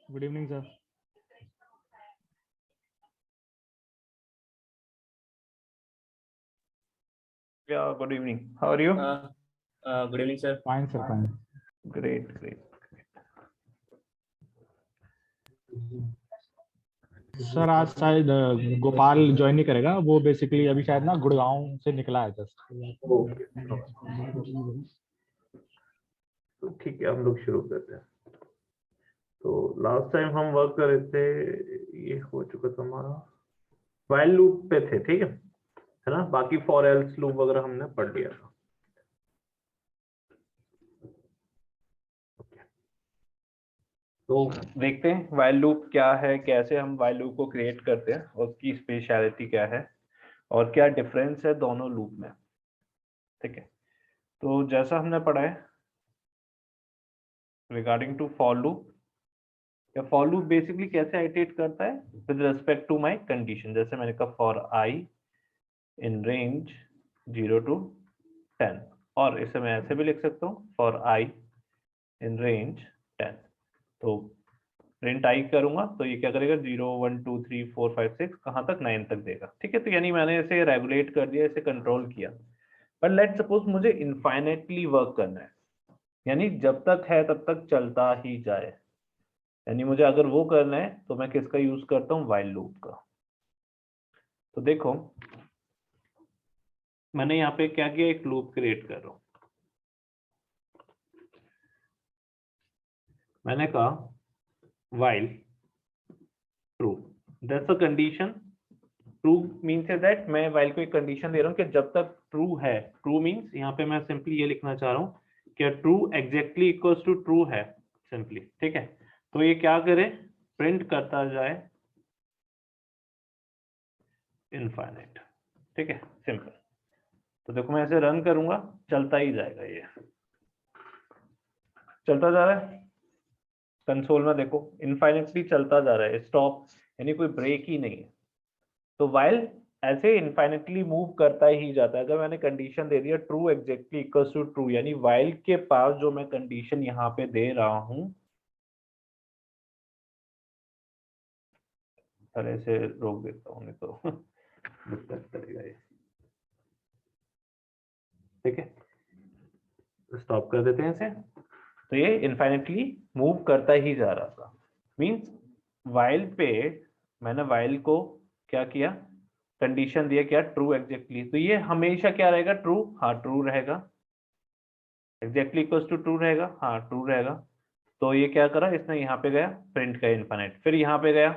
Good evening, sir. Yeah, good evening. How are you? Good evening, sir. Fine, sir. Fine. Great, great. Sir आज शायद Gopal join नहीं करेगा, वो basically अभी शायद ना गुड़गांव से निकला है जस्ट। ओके, तो ठीक है, हम लोग शुरू करते हैं। तो लास्ट टाइम हम वर्क कर रहे थे, ये हो चुका था हमारा, व्हाइल लूप पे थे, ठीक है ना। बाकी फॉर एल्स लूप वगैरह हमने पढ़ लिया था। तो देखते हैं व्हाइल लूप क्या है, कैसे हम व्हाइल लूप को क्रिएट करते हैं, उसकी स्पेशलिटी क्या है और क्या डिफरेंस है दोनों लूप में। ठीक है, तो जैसा हमने पढ़ा है रिगार्डिंग टू फॉर लूप, या फॉर लूप बेसिकली कैसे इटरेट करता है with respect to my condition. जैसे मैंने कहा for I in range 0 to 10, और इसे मैं ऐसे भी लिख सकता हूँ फॉर आई इन रेंज 10। तो प्रिंट आई करूंगा तो ये क्या करेगा 0 1 2 3 4 5 6 कहाँ तक 9 तक देगा। ठीक है, तो यानी मैंने इसे रेगुलेट कर दिया, इसे कंट्रोल किया। पर लेट सपोज मुझे इनफाइनेटली वर्क करना है, यानी जब तक है तब तक चलता ही जाए, यानी मुझे अगर वो करना है तो मैं किसका यूज करता हूँ, व्हाइल लूप का। तो देखो मैंने यहाँ पे क्या किया, एक लूप क्रिएट कर रहा हूँ। मैंने कहा while true, that's a condition. True means is that मैं while को एक कंडीशन दे रहा हूँ कि जब तक ट्रू है, ट्रू मीन्स यहाँ पे मैं सिंपली ये लिखना चाह रहा हूँ कि true exactly equals to true है सिंपली। ठीक है, तो ये क्या करे, प्रिंट करता जाए इनफाइनाइट। ठीक है, सिंपल। तो देखो मैं ऐसे रन करूंगा, चलता ही जाएगा, ये चलता जा रहा है। कंसोल में देखो इनफाइनेटली चलता जा रहा है, स्टॉप यानी कोई ब्रेक ही नहीं है। तो while ऐसे इनफाइनेटली मूव करता ही जाता है। अगर मैंने कंडीशन दे दिया true exactly equals to true, यानी while के पास जो मैं कंडीशन यहाँ पे दे रहा हूं, अरे से रोक देता हूँ नहीं तो दिक्कत करेगा ये। ठीक है, स्टॉप कर देते हैं इसे। तो ये इनफाइनेटली मूव करता ही जा रहा था, मीन्स while पे मैंने while को क्या किया, कंडीशन दिया क्या, ट्रू एग्जैक्टली। तो ये हमेशा क्या रहेगा, ट्रू, हाँ ट्रू रहेगा। एग्जैक्टली इक्वल्स टू ट्रू रहेगा, हाँ ट्रू रहेगा। तो ये क्या करा, इसने यहाँ पे गया प्रिंट का इनफाइनाइट, फिर यहाँ पे गया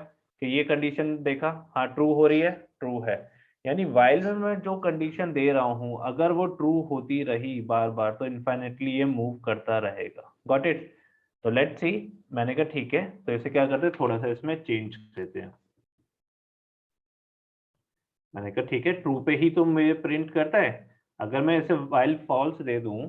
कि ये कंडीशन देखा, हाँ ट्रू हो रही है, ट्रू है। यानी while में मैं जो कंडीशन दे रहा हूँ अगर वो ट्रू होती रही बार बार तो इनफाइनेटली ये मूव करता रहेगा। Got it. तो लेट्स सी, मैंने कहा ठीक है, तो इसे क्या करते हैं, थोड़ा सा इसमें चेंज देते हैं। मैंने कहा ठीक है, ट्रू पे ही तो मुझे प्रिंट करता है, अगर मैं इसे while false दे दूं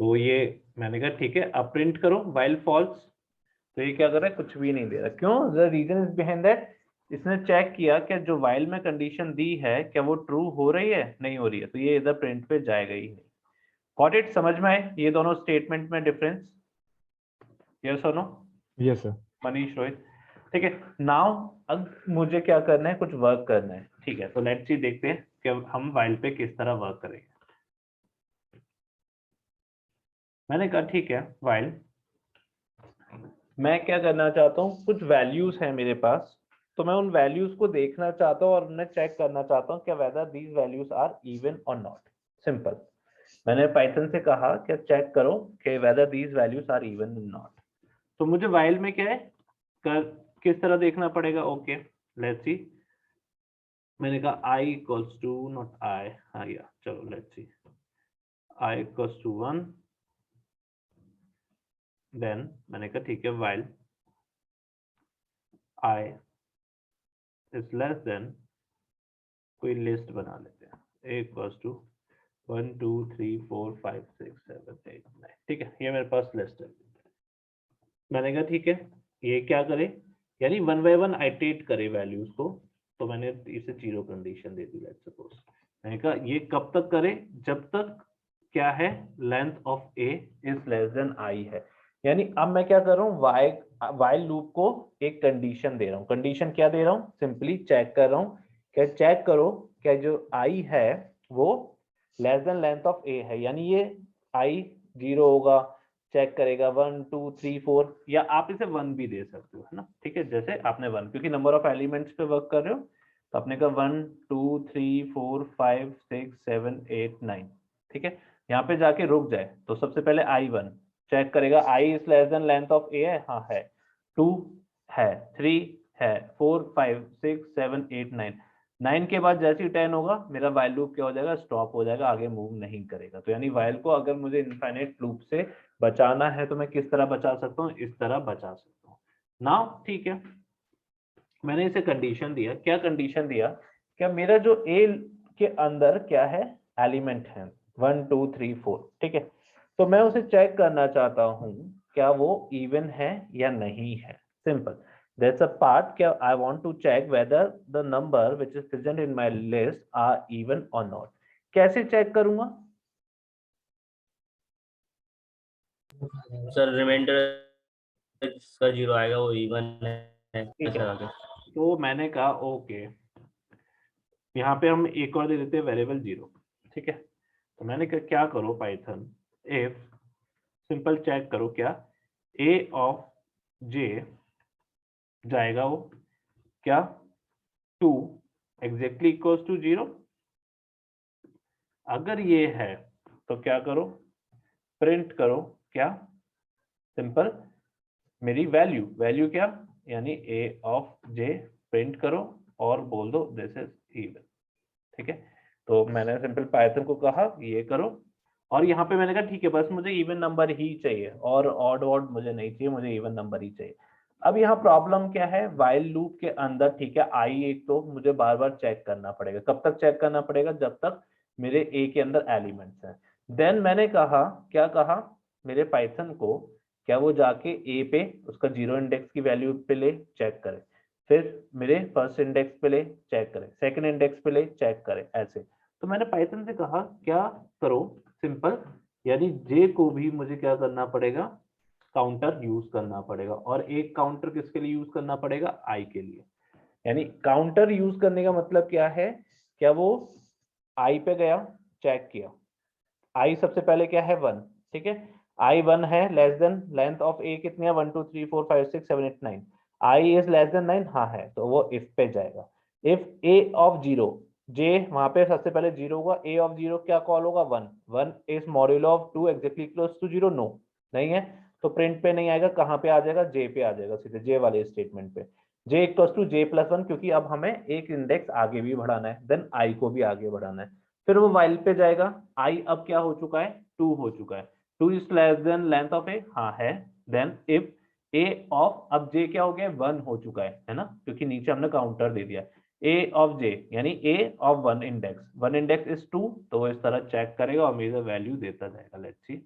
तो ये, मैंने कहा ठीक है अब प्रिंट करो while false। तो ये क्या कर रहा है, कुछ भी नहीं दे रहा। क्यों, the reason is behind that, इसने चेक किया कि जो while में कंडीशन दी है क्या वो ट्रू हो रही है, नहीं हो रही है, तो ये इधर प्रिंट पे जाएगा ही नहीं। गॉट इट, समझ में आए ये दोनों स्टेटमेंट में डिफरेंस? यस और no? Yes sir. Manish, Rohit, ठीक है। नाउ अब मुझे क्या करना है, कुछ वर्क करना है। ठीक है, तो लेट्स सी देखते हैं कि हम while पे किस तरह वर्क करेंगे। मैंने कहा ठीक है while मैं क्या करना चाहता हूँ, कुछ वैल्यूज है मेरे पास, तो मैं उन वैल्यूज को देखना चाहता हूँ और उन्हें चेक करना चाहता हूँ कि whether these values are even और नॉट। सिंपल, मैंने पाइथन से कहा कि चेक करो कि whether these values are even और नॉट। तो मुझे while में क्या है, किस तरह देखना पड़ेगा। ओके लेट्स सी, मैंने कहा i equals to not i, हाँ या चलो let's see, i equals to 1, then मैंने कहा ठीक है while i is less than, कोई लिस्ट बना लेते हैं, a इक्वल्स टू 1 2 3 4 5 6 7 8 9। ठीक है, ये मेरे पास लिस्ट है। मैंने कहा ठीक है, ये क्या करे, यानी वन बाय वन आइटरेट करे वैल्यूज को। तो मैंने इसे 0 condition they the. Let's suppose मैंने कहा ये कब तक करे, जब तक क्या है, length of a is less than I है। यानी अब मैं क्या कर रहा हूँ, वाइल लूप को एक कंडीशन दे रहा हूँ। कंडीशन क्या दे रहा हूँ, सिंपली चेक कर रहा हूँ, क्या चेक करो क्या जो आई है वो less than length of a है। यानी ये आई 0 होगा, चेक करेगा 1 2 3 4, या आप इसे 1 भी दे सकते हो, है ना। ठीक है, जैसे आपने 1, क्योंकि नंबर ऑफ एलिमेंट्स पे वर्क कर रहे हो, तो आपने कहा 1 2 3 4 5 6 7 8 9। ठीक है, यहाँ पे जाके रुक जाए तो सबसे पहले I1 चेक करेगा, i is less than length of a है, हाँ है, 2 है, 3 है, 4 5 6 7 8 9। 9 के बाद जैसे ही 10 होगा मेरा वाइल लूप क्या हो जाएगा, स्टॉप हो जाएगा, आगे मूव नहीं करेगा। तो यानी वाइल को अगर मुझे इनफाइनाइट लूप से बचाना है तो मैं किस तरह बचा सकता हूँ, इस तरह बचा सकता हूँ। नाउ ठीक है, मैंने इसे कंडीशन दिया, क्या कंडीशन दिया, क्या मेरा जो ए के अंदर क्या है, एलिमेंट है 1 2 3 4। ठीक है, तो मैं उसे चेक करना चाहता हूँ क्या वो इवन है या नहीं है। सिंपल, दैट्स अ पार्ट, क्या I want to check whether the number which is present in my list are even और नॉट। कैसे चेक करूंगा सर रिमाइंडर इसका 0 आएगा, वो इवन है ठीक ऐसा है, आगे। तो मैंने कहा ओके, यहाँ पे हम एक और दे देते हैं वेरिएबल 0। ठीक है, तो मैंने कहा क्या करो पाइथन इफ, सिंपल चेक करो क्या ए ऑफ जे जाएगा वो क्या 2 एग्जैक्टली इक्वल्स टू 0। अगर ये है तो क्या करो, प्रिंट करो क्या, सिंपल मेरी वैल्यू, वैल्यू क्या, यानी ए ऑफ जे प्रिंट करो और बोल दो दिस इज इवन। ठीक है, तो मैंने सिंपल पाइथन को कहा ये करो, और यहाँ पे मैंने कहा ठीक है बस मुझे इवन नंबर ही चाहिए और ऑड वॉड मुझे नहीं चाहिए, मुझे इवन नंबर ही चाहिए। अब यहाँ प्रॉब्लम क्या है, वाइल लूप के अंदर ठीक है आई एक तो मुझे बार बार चेक करना पड़ेगा। कब तक चेक करना पड़ेगा, जब तक मेरे ए के अंदर एलिमेंट्स हैं। देन मैंने कहा, क्या कहा मेरे पाइथन को, क्या वो जाके ए पे उसका 0 इंडेक्स की वैल्यू पे ले चेक करे, फिर मेरे फर्स्ट इंडेक्स पे ले चेक करे, सेकंड इंडेक्स पे ले चेक करे, ऐसे। तो मैंने पाइथन से कहा क्या करो, सिंपल यानी जे को भी मुझे क्या करना पड़ेगा, काउंटर यूज करना पड़ेगा। और एक काउंटर किसके लिए यूज करना पड़ेगा, आई के लिए। यानी काउंटर यूज करने का मतलब क्या है, क्या वो आई पे गया चेक किया, आई सबसे पहले क्या है 1। ठीक है, आई 1 है, लेस देन लेंथ ऑफ ए कितनी है 1 2 3 4 5 6 7 8 9, आई इज लेस देन 9, हाँ है, तो वो इफ पे जाएगा। इफ ए ऑफ 0, जे वहां पे सबसे पहले 0 होगा, ए ऑफ 0 क्या कॉल होगा 1, 1 is module of 2 exactly equals to 0, no नहीं है, तो प्रिंट पे नहीं आएगा, कहाँ पे आ जाएगा, जे पे आ जाएगा, सीधे जे वाले स्टेटमेंट पे, जे इक्वल्स टू जे प्लस 1, क्योंकि अब हमें एक इंडेक्स आगे भी बढ़ाना है, देन आई को भी आगे बढ़ाना है। फिर वो वाइल पे जाएगा, आई अब क्या हो चुका है 2 हो चुका है, 2 is less than length of a, हाँ है, देन इफ ए ऑफ, अब जे क्या हो गया 1 हो चुका है ना, क्योंकि नीचे हमने काउंटर दे दिया, ए ऑफ जे यानी ए ऑफ 1 इंडेक्स, 1 इंडेक्स इज 2, तो वो इस तरह चेक करेगा और मेरा वैल्यू देता जाएगा। लेट्स सी,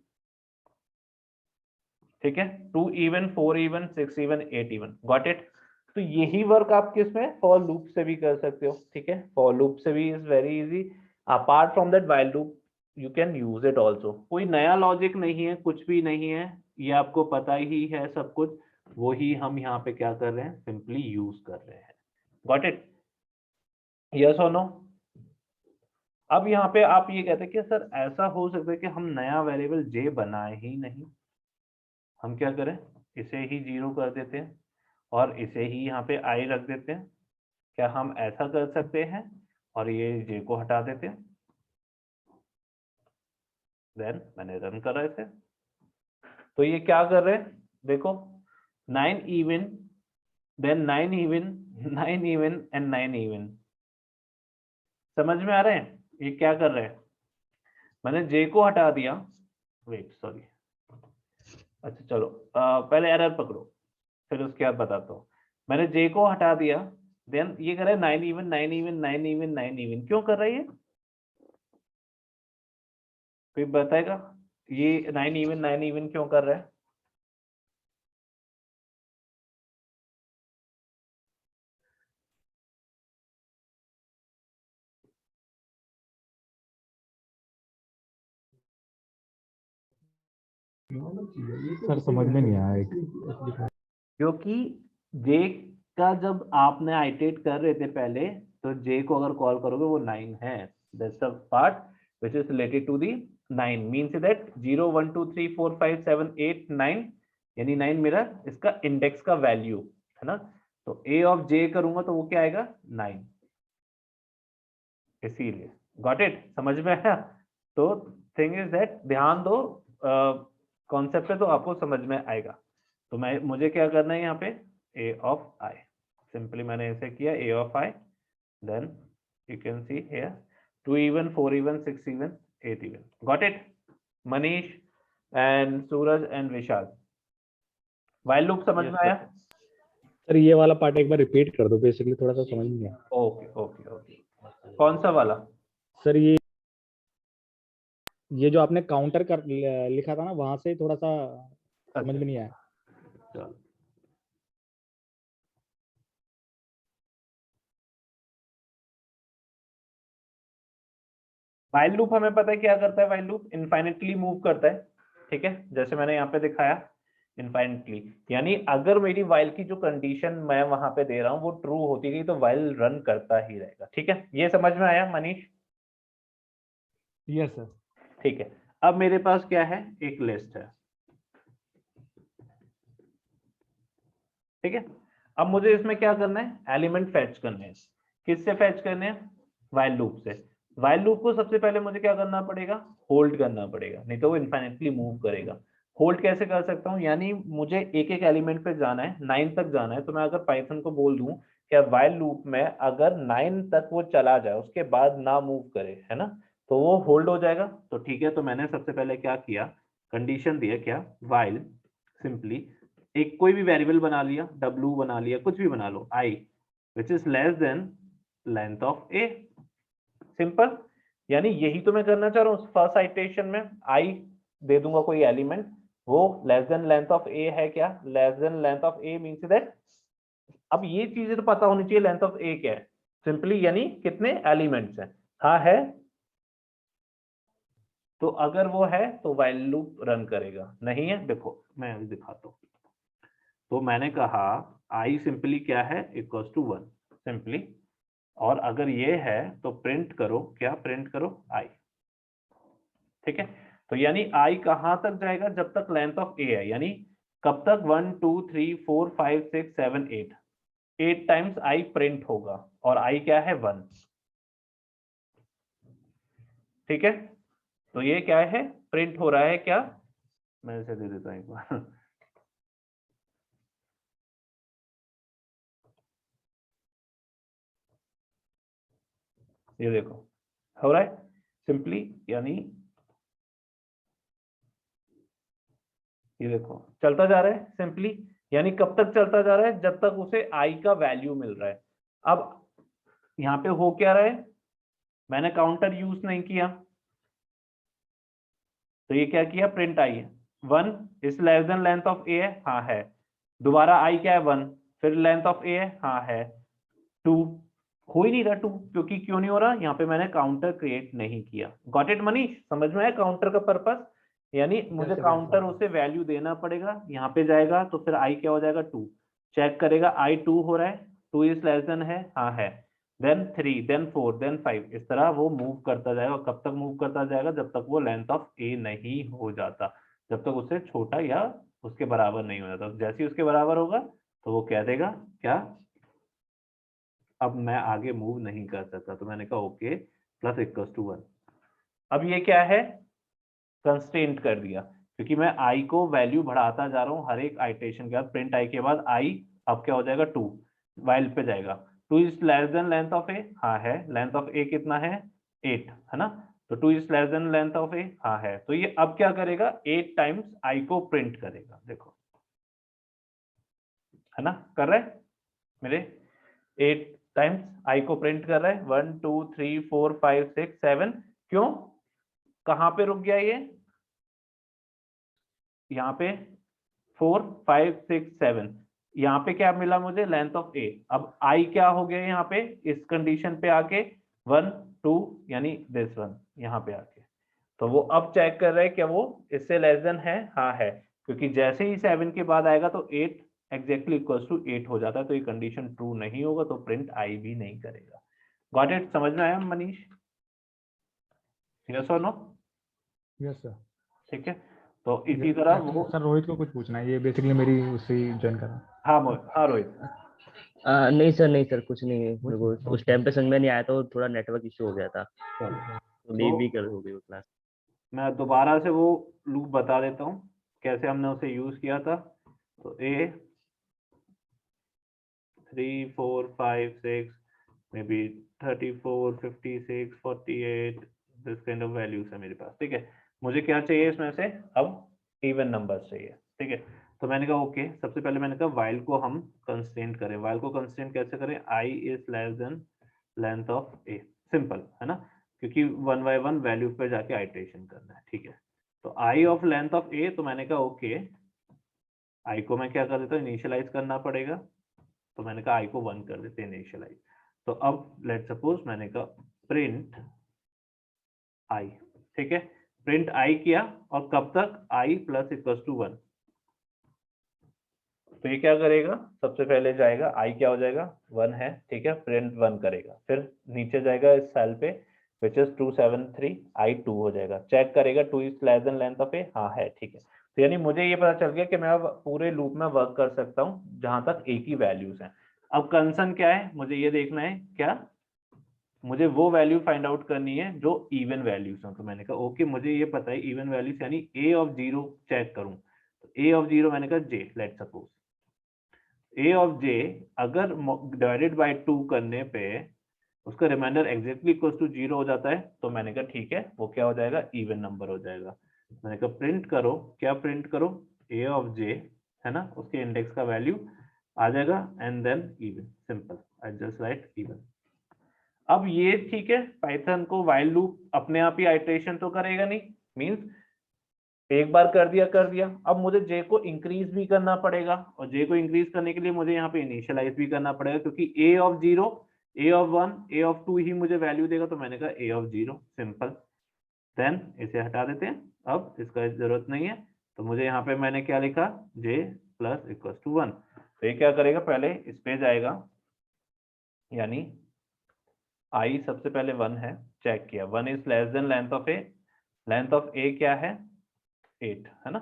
ठीक है, 2 even 4 even 6 even 8 even, got it. तो यही वर्क आप किसमें, फॉर लूप से भी कर सकते हो। ठीक है, फॉर लूप से भी is very easy, apart from that while loop you can use it also. कोई नया लॉजिक नहीं है, कुछ भी नहीं है, ये आपको पता ही है सब कुछ, वो ही हम यहाँ पे क्या कर रहे हैं, सिंपली यूज कर रहे हैं। गॉट इट, यस और नो। अब यहाँ पे आप ये कहते हैं कि सर ऐसा हो सकता है कि हम नया वेरिएबल जे बनाए ही नहीं, हम क्या करें, इसे ही 0 कर देते हैं और इसे ही यहाँ पे आई रख देते हैं, क्या हम ऐसा कर सकते हैं, और ये जे को हटा देते हैं। देन मैंने रन करा इसे, तो ये क्या कर रहे हैं, देखो 9 even, then 9 even 9 even and 9 even, समझ में आ रहे हैं ये क्या कर रहे हैं। मैंने जे को हटा दिया, वेट सॉरी, अच्छा चलो पहले एरर पकड़ो फिर उसके बाद बताता हूँ। मैंने जे को हटा दिया, देन ये कर रहा है 9 इवन 9 इवन 9 इवन 9 इवन, क्यों कर रही है, कोई बताएगा, ये 9 इवन 9 इवन क्यों कर रहा है। सर समझ में नहीं आया एक क्योंकि जे का जब आपने आइटेट कर रहे थे पहले, तो जे को अगर कॉल करोगे वो 9 है। That's the part which is related to the 9, means that 0 1 2 3 4 5 7 8 9, यानी 9 मेरा इसका इंडेक्स का वैल्यू है ना। तो ए ऑफ जे करूंगा तो वो क्या आएगा 9, इसीलिए। गॉट इट, समझ में आया। तो थिंग इज दैट ध्यान दो कॉन्सेप्ट पे, तो आपको समझ में आएगा। तो मैं मुझे क्या करना है यहाँ पे, a ऑफ i, सिंपली मैंने ऐसे किया a of i, then you can see here 2 even 4 even 6 even 8 even। Got it Manish and Suraj and Vishal, while loop समझ में आया? सर ये वाला पार्ट एक बार रिपीट कर दो, बेसिकली थोड़ा सा समझ नहीं आया। ओके ओके ओके, कौन सा वाला? सर ये जो आपने काउंटर कर लिखा था ना, वहां से थोड़ा सा समझ में नहीं आया। चलो व्हाइल लूप हमें पता है क्या करता है, व्हाइल लूप इनफाइनाइटली मूव करता है, ठीक है, जैसे मैंने यहाँ पे दिखाया इनफाइनाइटली, यानी अगर मेरी व्हाइल की जो कंडीशन मैं वहां पे दे रहा हूँ वो ट्रू होती गई तो व्हाइल रन करता ही रहेगा। ठीक है, ये समझ में आया मनीष? Yes sir. ठीक है, अब मेरे पास क्या है, एक लिस्ट है, ठीक है। अब मुझे इसमें क्या करना है, एलिमेंट फेच करने हैं। किससे फेच करने हैं? व्हाइल लूप से। व्हाइल लूप को सबसे पहले मुझे क्या करना पड़ेगा, होल्ड करना पड़ेगा, नहीं तो वो इनफाइनाइटली मूव करेगा। होल्ड कैसे कर सकता हूँ, यानी मुझे एक एक एलिमेंट पे जाना है, 9 तक जाना है, तो मैं अगर पाइथन को बोल दूं कि व्हाइल लूप में अगर 9 तक वो चला जाए उसके बाद ना मूव करे, है ना, तो वो होल्ड हो जाएगा। तो ठीक है, तो मैंने सबसे पहले क्या किया, कंडीशन दिया क्या, व्हाइल सिंपली एक कोई भी वेरिएबल बना लिया, w बना लिया, कुछ भी बना लो, i which is less than length of a, simple. यानी यही तो मैं करना चाह रहा हूँ फर्स्ट आइटरेशन में, i दे दूंगा कोई एलिमेंट, वो less than length of a है, क्या less than length of a means that, अब ये चीजें तो पता होनी चाहिए लेंथ ऑफ a क्या है, सिंपली यानी कितने एलिमेंट्स हैं। हाँ है, तो अगर वो है तो व्हाइल लूप रन करेगा, नहीं है देखो मैं अभी दिखाता हूँ। तो मैंने कहा i सिंपली क्या है, इक्वल्स टू 1 सिंपली, और अगर ये है तो प्रिंट करो, क्या प्रिंट करो, i, ठीक है। तो यानी i कहां तक जाएगा, जब तक लेंथ ऑफ a है, यानी कब तक, 1 2 3 4 5 6 7 8, 8 टाइम्स i प्रिंट होगा, और i क्या है 1, ठीक है। तो ये क्या है, प्रिंट हो रहा है, क्या, मैं इसे दे देता हूं एक बार ये देखो हो रहा है सिंपली, यानी ये देखो चलता जा रहा है सिंपली, यानी कब तक चलता जा रहा है, जब तक उसे i का वैल्यू मिल रहा है। अब यहाँ पे हो क्या रहा है, मैंने काउंटर यूज नहीं किया, तो ये क्या किया, प्रिंट i है, 1 is less than length of a है, हाँ है, दोबारा i क्या है 1, फिर लेंथ ऑफ a है, हाँ है, 2, हो ही नहीं रहा 2, क्योंकि क्यों नहीं हो रहा, यहाँ पे मैंने काउंटर क्रिएट नहीं किया। गॉट इट मनीष, समझ में आया काउंटर का पर्पस, यानी मुझे काउंटर उसे वैल्यू देना पड़ेगा, यहाँ पे जाएगा तो फिर i क्या हो जाएगा 2, चेक करेगा i 2 हो रहा है, 2 इज लेस देन है, हाँ है, देन 3 देन 4 देन 5, इस तरह वो मूव करता जाएगा। कब तक मूव करता जाएगा, जब तक वो लेंथ ऑफ a नहीं हो जाता, जब तक उससे छोटा या उसके बराबर नहीं हो जाता। जैसे ही उसके बराबर होगा तो वो कह देगा क्या, अब मैं आगे मूव नहीं कर सकता, तो मैंने कहा ओके प्लस इक्वल टू 1। अब ये क्या है, कंस्ट्रेंट कर दिया, क्योंकि मैं i को वैल्यू बढ़ाता जा रहा हूँ हर एक आइटरेशन के बाद, प्रिंट i के बाद i अब क्या हो जाएगा 2, वाइल पे जाएगा, 2 is less than length of a, हाँ है, लेंथ ऑफ a कितना है 8, है ना, तो 2 is less than length of a, हाँ है, तो ये अब क्या करेगा, 8 टाइम्स i को प्रिंट करेगा, देखो है ना, कर रहा है मेरे 8 टाइम्स i को प्रिंट कर रहा है, 1 2 3 4 5 6 7, क्यों, कहां पे रुक गया ये, यहाँ पे 4 5 6 7, यहाँ पे क्या मिला मुझे, लेंथ ऑफ a, अब i क्या हो गया यहाँ पे इस कंडीशन पे आके 1 2, यानी दिस वन यहाँ पे आके, तो वो अब चेक कर रहा है क्या वो इससे लेस देन है, हाँ है, क्योंकि जैसे ही 7 के बाद आएगा तो 8 एग्जैक्टली इक्वल्स टू 8 हो जाता है, तो ये कंडीशन ट्रू नहीं होगा, तो प्रिंट आई भी नहीं करेगा। Got it? समझ में आया मनीष? यस और नो? Yes sir. ठीक है, तो इसी तरह वो सर रोहित को कुछ पूछना है, ये बेसिकली मेरी उससे ज्वाइन कर रहा है। हाँ रोहित। नहीं सर कुछ नहीं है, मेरे को उस टाइम पे समझ में नहीं आया तो थोड़ा नेटवर्क इशू हो गया था, तो लीव भी कर हो गई वो क्लास। मैं दोबारा से वो लूप बता देता हूँ कैसे हमने उसे यूज किया था। तो ए 3 4 5 6 maybe 34 56 48 this kind of values है मेरे पास। ठीक है, मुझे क्या चाहिए इसमें से? अब इवन नंबर चाहिए। ठीक है, तो मैंने कहा ओके, सबसे पहले मैंने कहा वाइल को हम कंस्ट्रेंट करें। वाइल को कंस्ट्रेंट कैसे करें? I is less than length of a, simple है ना, क्योंकि 1 बाय 1 वैल्यू पे जाके आइटरेशन करना है। ठीक है, तो आई ऑफ लेंथ ऑफ ए, तो मैंने कहा ओके, आई को मैं क्या कर देता हूँ, इनिशियलाइज करना पड़ेगा, तो मैंने कहा आई को 1 कर देते हैं इनिशियलाइज। तो अब लेट सपोज मैंने कहा प्रिंट आई। ठीक है, प्रिंट आई किया, और कब तक? आई प्लस इक्वल टू 1। तो ये क्या करेगा? सबसे पहले जाएगा, आई क्या हो जाएगा? 1 है, ठीक है, प्रिंट 1 करेगा, फिर नीचे जाएगा इस सेल पे विच इज 273, आई 2 हो जाएगा, चेक करेगा 2 is less than length of a, हाँ है, ठीक है। तो यानी मुझे ये पता चल गया कि मैं अब पूरे लूप में वर्क कर सकता हूँ जहां तक ए की वैल्यूज हैं। अब कंसर्न क्या है, मुझे ये देखना है क्या, मुझे वो वैल्यू फाइंड आउट करनी है जो इवन वैल्यूज हो। तो मैंने कहा ओके, मुझे ये पता है इवन वैल्यूज यानी ए ऑफ 0 चेक करूं, तो ए ऑफ 0 मैंने कहा जे, लेट सपोज ए ऑफ जे अगर डिवाइडेड बाय 2 करने पे उसका रिमाइंडर एग्जैक्टली इक्वल टू 0 हो जाता है, तो मैंने कहा ठीक है, वो क्या हो जाएगा? इवन नंबर हो जाएगा। मैंने कहा प्रिंट करो, क्या प्रिंट करो? ए ऑफ जे है ना, उसके इंडेक्स का वैल्यू आ जाएगा and then even, simple, I just write even. अब ये ठीक है, पाइथन को व्हाइल लूप अपने आप ही आइटरेशन तो करेगा नहीं, मींस एक बार कर दिया। अब मुझे जे को इंक्रीज भी करना पड़ेगा, और जे को इंक्रीज करने के लिए मुझे यहाँ पे इनिशियलाइज भी करना पड़ेगा, क्योंकि a of 0, a of 1, a of 2 ही मुझे वैल्यू देगा। तो मैंने कहा ए ऑफ 0, सिंपल, देन इसे हटा देते हैं, अब इसका जरूरत नहीं है। तो मुझे यहाँ पे मैंने क्या लिखा? जे प्लस इक्वल टू 1। तो ये क्या करेगा? पहले इस पे जाएगा, यानी आई सबसे पहले 1 है, चेक किया 1 is less than length of a, length of a क्या है? 8 है ना।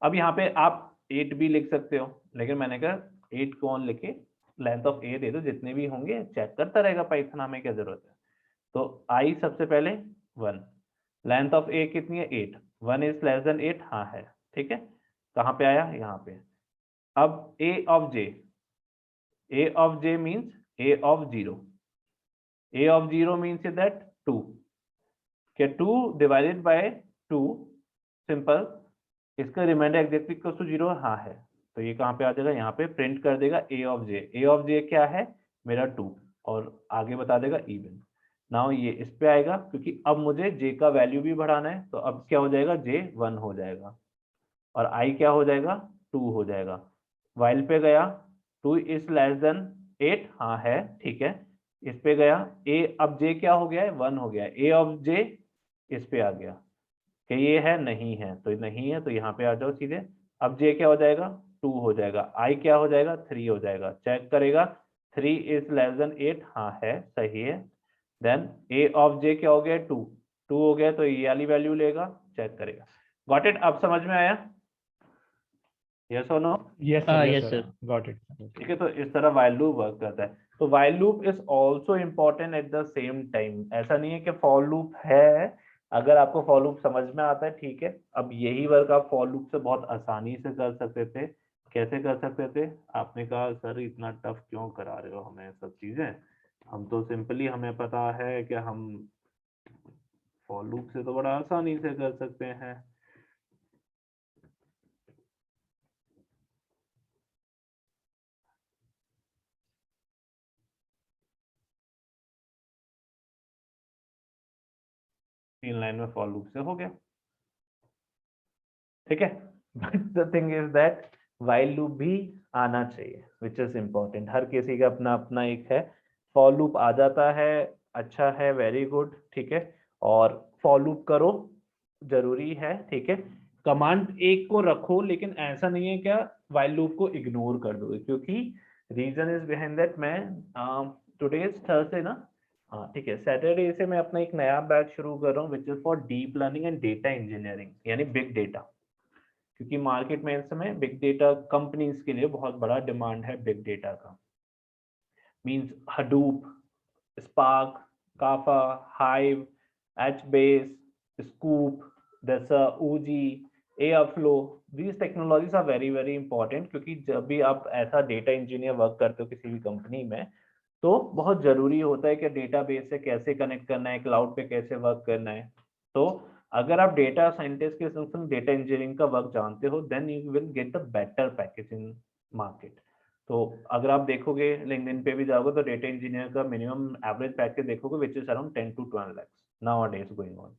अब यहाँ पे आप 8 भी लिख सकते हो, लेकिन मैंने कहा 8 को ऑन लिखे लेंथ ऑफ ए दे दो, जितने भी होंगे चेक करता रहेगा पाइथन, हमें क्या जरूरत है। तो आई सबसे पहले 1, लेंथ ऑफ ए कितनी है? 8, 1 इज लेस देन 8, हाँ है, ठीक है, कहाँ पे आया? यहाँ पे। अब a of j, a of j means a of 0, a of 0 means that 2, क्या 2 डिवाइडेड बाय 2, सिंपल, इसका रिमाइंडर एग्जैक्टली इक्वल टू 0, हाँ है, तो ये कहाँ पे आ जाएगा? यहाँ पे प्रिंट कर देगा ए ऑफ जे। ए ऑफ जे क्या है? मेरा 2, और आगे बता देगा इवन। नाउ ये इस पे आएगा, क्योंकि अब मुझे जे का वैल्यू भी बढ़ाना है, तो अब क्या हो जाएगा? जे 1 हो जाएगा, और आई क्या हो जाएगा? 2 हो जाएगा। वाइल पे गया, 2 इज लेस देन 8, हाँ है, ठीक है, इस पे गया, ए अब जे क्या हो गया है? 1 हो गया है, ए ऑफ जे इस पे आ गया कि ये है, नहीं है, तो नहीं है, तो यहाँ पे आ जाओ सीधे। अब जे क्या हो जाएगा? 2 हो जाएगा, आई क्या हो जाएगा? 3 हो जाएगा, चेक करेगा 3 इज लेस देन 8, हाँ है, सही है, देन ए ऑफ जे क्या हो गया? 2 हो गया, तो ये वाली वैल्यू लेगा, चेक करेगा। Got it? अब समझ में आया? यस और no? Yes yes, sir, sir. Got it. ठीक है, तो इस तरह व्हाइल लूप वर्क करता है। तो while loop is also important at the same time. ऐसा नहीं है कि फॉर लूप है, अगर आपको फॉर लूप समझ में आता है ठीक है। अब यही वर्क आप फॉर लूप से बहुत आसानी से कर सकते थे। कैसे कर सकते थे? आपने कहा सर इतना टफ क्यों करा रहे हो हमें सब चीजें, हम तो सिंपली, हमें पता है कि हम फॉर लूप से तो बड़ा आसानी से कर सकते हैं। तीन लाइन में फॉर लूप से हो गया, ठीक है। But the thing is that while loop भी आना चाहिए, विच इज इम्पोर्टेंट। हर किसी का अपना अपना एक है। फॉर लूप आ जाता है, अच्छा है, वेरी गुड, ठीक है, और फॉर लूप करो, जरूरी है, ठीक है। कमांड एक को रखो, लेकिन ऐसा नहीं है क्या while लूप को इग्नोर कर दोगे, क्योंकि रीजन इज बिहाइंड दैट मैं टुडे इज थर्सडे ना, हाँ ठीक है, सैटरडे से मैं अपना एक नया बैच शुरू कर रहा हूँ which is for deep learning and data engineering, यानी बिग डेटा। क्योंकि मार्केट में इस समय बिग डेटा कंपनीज के लिए बहुत बड़ा डिमांड है बिग डेटा का। Means Hadoop, Spark, Kafka, Hive, HBase, Scoop, Dasa, OG, Airflow, these technologies are very very important, क्योंकि जब भी आप ऐसा डेटा इंजीनियर वर्क करते हो किसी भी कंपनी में, तो बहुत जरूरी होता है कि डेटाबेस से कैसे कनेक्ट करना है, क्लाउड पे कैसे वर्क करना है। तो अगर आप डेटा साइंटिस्ट के संग डेटा इंजीनियरिंग का वर्क जानते हो, then you will get the better package in market. तो अगर आप देखोगे लिंक्डइन पे भी जाओगे तो डेटा इंजीनियर का मिनिमम एवरेज पैकेज देखोगे which is around 10 to 12 lakhs nowadays going on.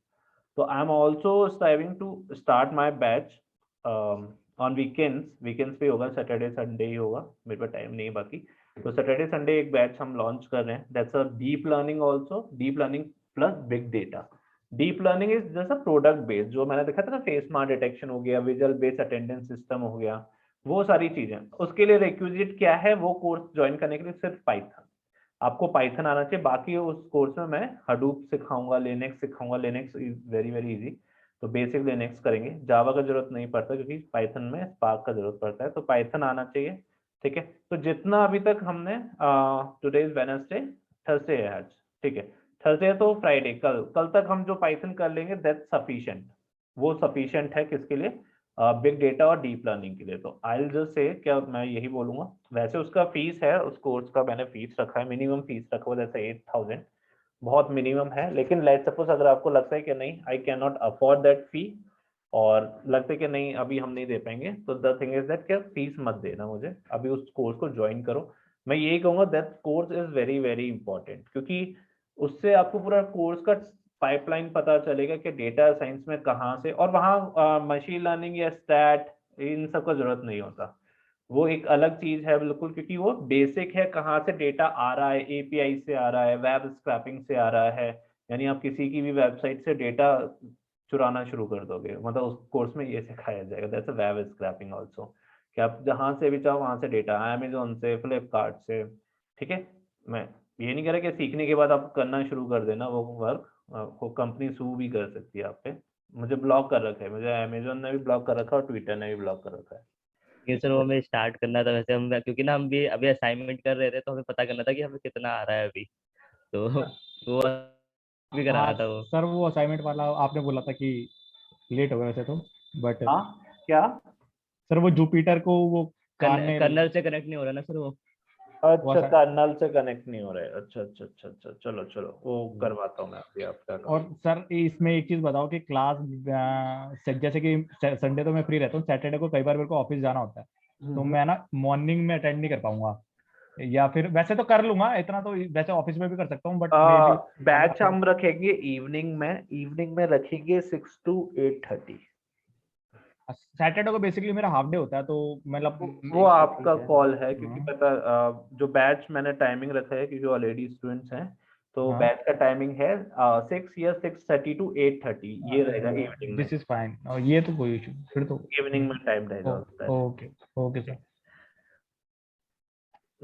So I am also striving to start my batch on weekends पे होगा, सैटरडे संडे ही होगा, मेरे पास टाइम नहीं है बाकी। तो सैटरडे संडे एक बैच हम लॉन्च कर रहे हैं, that's a deep learning also, deep learning plus big data. Deep learning is जैसा प्रोडक्ट बेस्ड, जो मैंने देखा था ना, फेस स्मार्ट डिटेक्शन हो गया, विजुअल बेस्ड अटेंडेंस सिस्टम हो गया, वो सारी चीजें। उसके लिए रिक्विजिट क्या है, वो कोर्स ज्वाइन करने के लिए सिर्फ पाइथन, आपको पाइथन आना चाहिए। बाकी उस कोर्स में मैं हडूप सिखाऊंगा, लिनक्स सिखाऊंगा, Linux is very very easy, तो बेसिक लिनक्स करेंगे। जावा का जरूरत नहीं पड़ता क्योंकि पाइथन में स्पार्क का जरूरत पड़ता है, तो पाइथन आना चाहिए, ठीक है। तो जितना अभी तक हमने टुडे इज वेडनेसडे, थर्सडे है आज, ठीक है, थर्सडे तो फ्राइडे, कल कल तक हम जो पाइथन कर लेंगे दैट्स सफिशिएंट, वो सफिशिएंट है किसके लिए, बिग डेटा और डीप लर्निंग के लिए। तो आई विल जस्ट से क्या मैं यही बोलूंगा। वैसे उसका फीस है, उस कोर्स का मैंने फीस रखा है, मिनिमम फीस रखा हुआ जैसे 8000, बहुत मिनिमम है। लेकिन लेट सपोज अगर आपको लगता है कि नहीं I can not afford that fee, और लगता है कि नहीं अभी हम नहीं दे पाएंगे, तो द थिंग इज दैट क्या फीस मत देना मुझे, अभी उस कोर्स को ज्वाइन करो। मैं यही कहूंगा that course is very very important, क्योंकि उससे आपको पूरा कोर्स का पाइपलाइन पता चलेगा कि डेटा साइंस में कहाँ से, और वहाँ मशीन लर्निंग या स्टैट इन सब का जरूरत नहीं होता, वो एक अलग चीज है बिल्कुल, क्योंकि वो बेसिक है कहाँ से डेटा आ रहा है, एपीआई से आ रहा है, वेब स्क्रैपिंग से आ रहा है, यानी आप किसी की भी वेबसाइट से डेटा चुराना शुरू कर दोगे, मतलब उस कोर्स में ये सिखाया जाएगा, दैट्स वेब स्क्रैपिंग आल्सो, कि आप जहाँ से भी चाहो वहां से डेटा, अमेजोन से, फ्लिपकार्ट से, ठीक है। मैं ये नहीं कह रहा कि सीखने के बाद आप करना शुरू कर देना वो वर्क, वो कंपनी सू भी कर सकती है आप पे। मुझे ब्लॉक कर रखा है, मुझे अमेजोन ने भी ब्लॉक कर रखा है और ट्विटर ने भी ब्लॉक कर रखा है। ये सर वो हमें स्टार्ट करना था वैसे, हम क्योंकि ना हम भी अभी असाइनमेंट कर रहे थे, तो हमें पता करना था कि हमें कितना आ रहा है अभी, तो वो भी हाँ कराना था वो। सर, वो असाइनमेंट वाला आपने बोला था कि लेट हो गया वैसे तो, बट हाँ क्या, सर वो जुपिटर को वो कार्नेल, कर्नल से कनेक्ट नहीं हो रहा ना सर वो। वो अच्छा कर्नल से कनेक्ट नहीं हो रहा है, अच्छा अच्छा अच्छा अच्छा, चलो चलो वो करवाता हूँ मैं अभी आपका और काम। सर इसमें एक चीज बताओ कि क्लास जैसे कि संडे तो मैं फ्री रहता हूँ, सैटरडे को कई बार मेरे को ऑफिस जाना होता है, तो मैं ना मॉर्निंग में अटेंड नहीं कर पाऊंगा, या फिर वैसे तो कर लूंगा इतना, तो वैसे ऑफिस में भी कर सकता हूँ, बट मे बी अगर बैच हम रखेंगे इवनिंग में रखेंगे 6 to 8:30। सैटरडे को बेसिकली मेरा हाफ डे होता है, तो मतलब वो आपका कॉल है, क्योंकि हाँ पता जो बैच मैंने टाइमिंग रखा है क्योंकि ऑलरेडी स्टूडेंट्स हैं, तो हाँ, बैच का टाइमिंग है 6 to 8:30, ये रहेगा इवनिंग में, दिस इज फाइन, और ये तो कोई इशू फिर तो। इवनिंग में टाइम रहेगा उसका। Okay okay sir.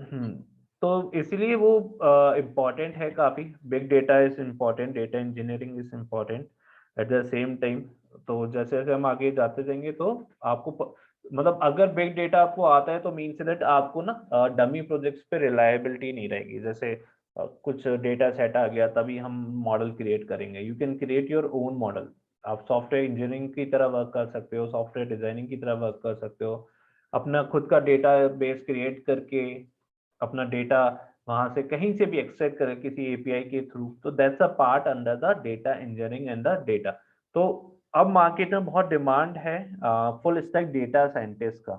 हम्म, तो इसीलिए वो इम्पोर्टेंट है काफी, big data is important, data engineering is important at the same time. तो जैसे जैसे हम आगे जाते जाएंगे तो आपको मतलब अगर बिग डेटा आपको आता है तो मीन से दैट आपको ना डमी प्रोजेक्ट्स पे रिलायबिलिटी नहीं रहेगी। जैसे कुछ डेटा सेट आ गया तभी हम मॉडल क्रिएट करेंगे, you can create your own model. आप सॉफ्टवेयर इंजीनियरिंग की तरह वर्क कर सकते हो, सॉफ्टवेयर डिजाइनिंग की तरह वर्क कर सकते हो, अपना खुद का डेटा बेस क्रिएट करके अपना डेटा वहां से कहीं से भी एक्सट्रैक्ट करें किसी एपीआई के थ्रू, तो that's a part under the data engineering and the data. तो अब मार्केट में बहुत डिमांड है फुल स्टैक डेटा साइंटिस्ट का।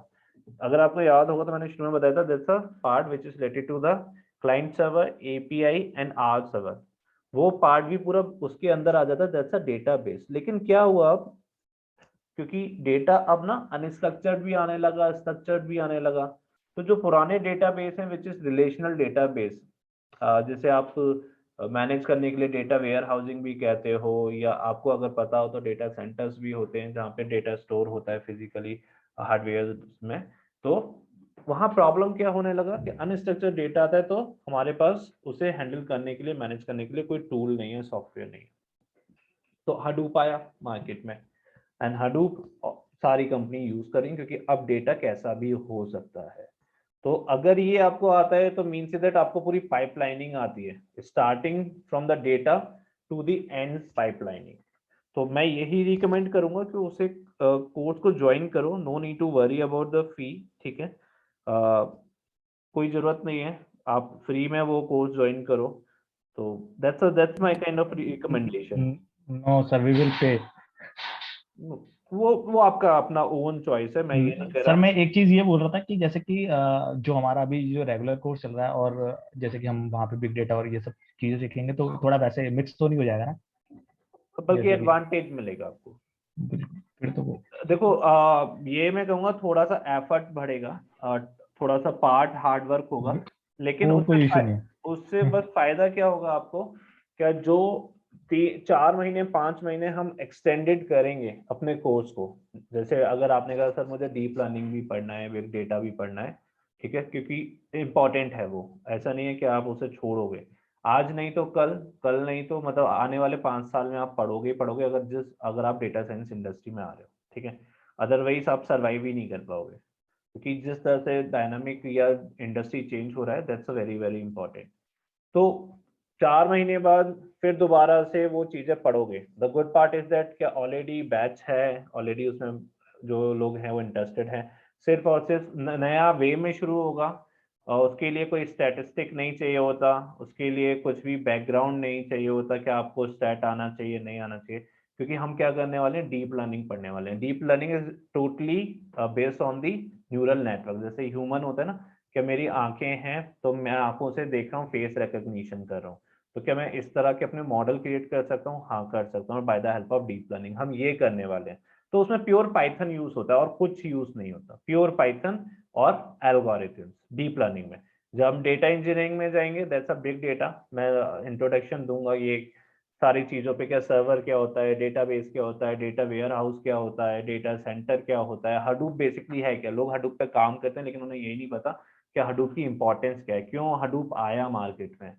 अगर आपको याद होगा तो मैंने शुरू में बताया था that's a part which is related to the client server, API and R server, वो पार्ट भी पूरा उसके अंदर आ जाता है, दैट्स अ डेटाबेस। लेकिन क्या हुआ अब, क्योंकि डेटा अब ना अनस्ट्रक्चर्ड भी आने लगा, स्ट्रक्चर्ड भी आने लगा, तो जो पुराने डेटाबेस हैं विच इज रिलेशनल डेटाबेस, जैसे आप मैनेज करने के लिए डेटा वेयर हाउसिंग भी कहते हो, या आपको अगर पता हो तो डेटा सेंटर्स भी होते हैं जहाँ पे डेटा स्टोर होता है फिजिकली हार्डवेयर में। तो वहाँ प्रॉब्लम क्या होने लगा कि अनस्ट्रक्चर्ड डेटा आता है तो हमारे पास उसे हैंडल करने के लिए, मैनेज करने के लिए कोई टूल नहीं है, सॉफ्टवेयर नहीं है। तो हडूप आया मार्केट में, एंड हडूप सारी कंपनी यूज करेंगे क्योंकि अब डेटा कैसा भी हो सकता है। तो अगर ये आपको आता है तो मीन से दैट आपको पूरी पाइपलाइनिंग आती है, starting from the data to the end pipelining. तो मैं यही रिकमेंड करूंगा कि उसे कोर्स को ज्वाइन करो, no need to worry about the fee, ठीक है। कोई जरूरत नहीं है, आप फ्री में वो कोर्स ज्वाइन करो। तो that's my kind of recommendation. No sir, we will pay. वो आपका अपना ओन चॉइस है, मैं ये नहीं कह सर रहा। मैं एक चीज ये बोल रहा था कि जैसे कि जो हमारा अभी जो रेगुलर कोर्स चल रहा है, और जैसे कि हम वहाँ पे बिग डेटा और ये सब चीजें सीखेंगे तो थोड़ा वैसे मिक्स तो नहीं हो जाएगा ना? बल्कि जैसे कि एडवांटेज मिलेगा आपको। फिर तो देखो ये मैं कहूँगा थोड़ा सा एफर्ट बढ़ेगा, थोड़ा सा पार्ट हार्ड वर्क होगा, लेकिन वो उससे कोई इशू नहीं है। उससे बस फायदा क्या होगा आपको, क्या जो 4 महीने 5 महीने हम एक्सटेंडेड करेंगे अपने कोर्स को। जैसे अगर आपने कहा सर मुझे डीप लर्निंग भी पढ़ना है, बिग डेटा भी पढ़ना है, ठीक है, क्योंकि इम्पोर्टेंट है वो, ऐसा नहीं है कि आप उसे छोड़ोगे। आज नहीं तो कल, कल नहीं तो मतलब आने वाले 5 साल में आप पढ़ोगे ही पढ़ोगे, अगर आप डेटा साइंस इंडस्ट्री में आ रहे हो, ठीक है। अदरवाइज आप सर्वाइव ही नहीं कर पाओगे, क्योंकि जिस तरह से डायनामिक या इंडस्ट्री चेंज हो रहा है, that's a very very important. तो 4 महीने बाद फिर दोबारा से वो चीजें पढ़ोगे। The good part is that क्या ऑलरेडी बैच है, ऑलरेडी उसमें जो लोग हैं वो इंटरेस्टेड हैं, सिर्फ और सिर्फ नया वे में शुरू होगा, और उसके लिए कोई स्टैटिस्टिक नहीं चाहिए होता, उसके लिए कुछ भी बैकग्राउंड नहीं चाहिए होता कि आपको स्टैट आना चाहिए नहीं आना चाहिए, क्योंकि हम क्या करने वाले हैं, डीप लर्निंग पढ़ने वाले हैं। Deep learning is totally based on the neural network. जैसे ह्यूमन होता है ना, क्या मेरी आंखें हैं तो मैं आंखों से देख रहा हूँ, फेस रिकग्निशन कर रहा हूँ, तो क्या मैं इस तरह के अपने मॉडल क्रिएट कर सकता हूँ? हाँ कर सकता हूँ, bye the help of deep learning हम ये करने वाले हैं। तो उसमें प्योर पाइथन यूज होता है और कुछ यूज नहीं होता, प्योर पाइथन और एल्गोरिथम्स डीप लर्निंग में। जब हम डेटा इंजीनियरिंग में जाएंगे, दैट्स अ बिग डेटा, मैं इंट्रोडक्शन दूंगा ये सारी चीजों पे, क्या सर्वर क्या होता है, डेटाबेस क्या होता है, डेटा वेयर हाउस क्या होता है, डेटा सेंटर क्या होता है, हडूप बेसिकली है क्या। लोग हडूप पे काम करते हैं लेकिन उन्हें यही नहीं पता कि हडूप की इंपॉर्टेंस क्या है, क्यों हडूप आया मार्केट में,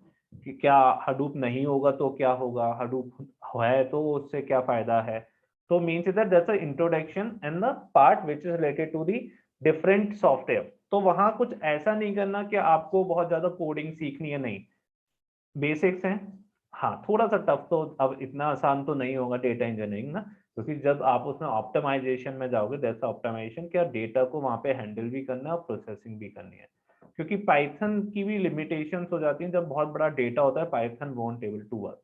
कि क्या हडूप नहीं होगा तो क्या होगा, हडूप है तो उससे क्या फायदा है। तो means that that's a introduction and the part which is related to the different software. तो वहां कुछ ऐसा नहीं करना कि आपको बहुत ज्यादा कोडिंग सीखनी है, नहीं, बेसिक्स हैं। हाँ थोड़ा सा टफ, तो अब इतना आसान तो नहीं होगा डेटा इंजीनियरिंग ना, क्योंकि जब आप उसमें ऑप्टिमाइजेशन में जाओगे, दैट्स ऑप्टिमाइजेशन, क्या डेटा को वहां पे हैंडल भी करना है और प्रोसेसिंग भी करनी है। क्योंकि पाइथन की भी लिमिटेशंस हो जाती हैं, जब बहुत बड़ा डेटा होता है Python won't able to work,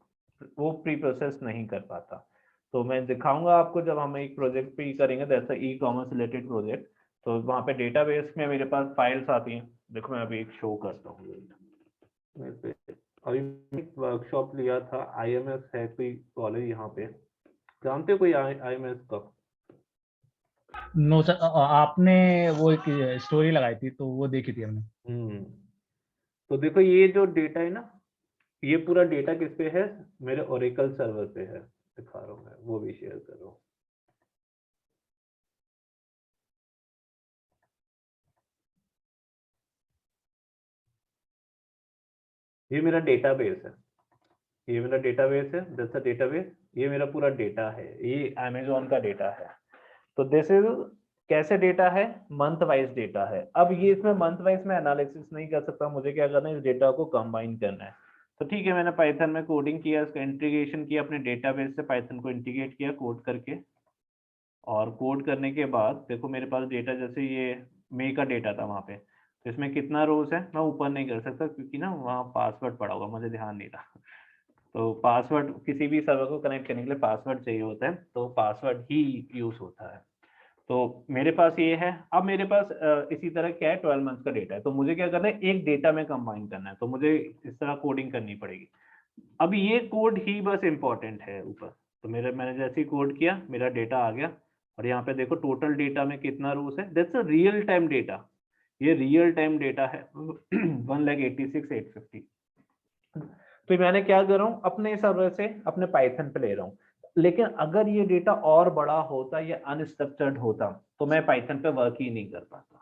वो प्री प्रोसेस नहीं कर पाता। तो मैं दिखाऊंगा आपको जब हम एक प्रोजेक्ट पे करेंगे, that's e commerce related project, तो वहाँ पे डेटाबेस में मेरे पास फाइल्स आती हैं। देखो मैं अभी एक शो करता हूँ। अभी एक वर्कशॉप लिया था, आईएमएस है कोई कॉलेज यहाँ पे, जानते हो कोई आईएमएस का? नो सर, आपने वो एक स्टोरी लगाई थी तो वो देखी थी हमने। तो देखो ये जो डेटा है ना, ये पूरा डेटा किस पे है, मेरे ओरेकल सर्वर पे है, दिखा रहा हूँ मैं, वो भी शेयर कर रहा हूँ। ये मेरा डेटाबेस है, ये मेरा डेटाबेस है, दैट्स अ डेटाबेस। ये मेरा पूरा डेटा है, ये अमेज़न का डेटा है। तो दिस इज कैसे डेटा है, मंथ वाइज डेटा है। अब ये इसमें मंथ वाइज में एनालिसिस नहीं कर सकता, मुझे क्या करना है, इस डेटा को कंबाइन करना है। तो ठीक है, मैंने पाइथन में कोडिंग किया, इसका इंटीग्रेशन किया अपने डेटाबेस से, पाइथन को इंटीग्रेट किया कोड करके, और कोड करने के बाद देखो मेरे पास डेटा, जैसे ये मई का डेटा था वहाँ पे, तो इसमें कितना रोज है मैं ऊपर नहीं कर सकता, क्योंकि ना वहाँ पासवर्ड पड़ा होगा, मुझे ध्यान नहीं रहा। तो पासवर्ड किसी भी सर्वर को कनेक्ट करने के लिए पासवर्ड चाहिए होता है, तो पासवर्ड ही यूज होता है। तो मेरे पास ये है। अब मेरे पास इसी तरह क्या है, 12 मंथ का डेटा है, तो मुझे क्या करना है, एक डेटा में कंबाइन करना है, तो मुझे इस तरह कोडिंग करनी पड़ेगी। अब ये कोड ही बस इंपॉर्टेंट है ऊपर। तो मैंने जैसे ही कोड किया, मेरा डेटा आ गया, और यहाँ पे देखो टोटल डेटा में कितना रोज है, that's a real time data. ये रियल टाइम डेटा है 1,86,850। तो मैंने क्या कर रहा हूँ, अपने सर्वर से अपने पाइथन पे ले रहा हूँ। लेकिन अगर ये डेटा और बड़ा होता या अनस्ट्रक्चर्ड होता तो मैं पाइथन पे वर्क ही नहीं कर पाता।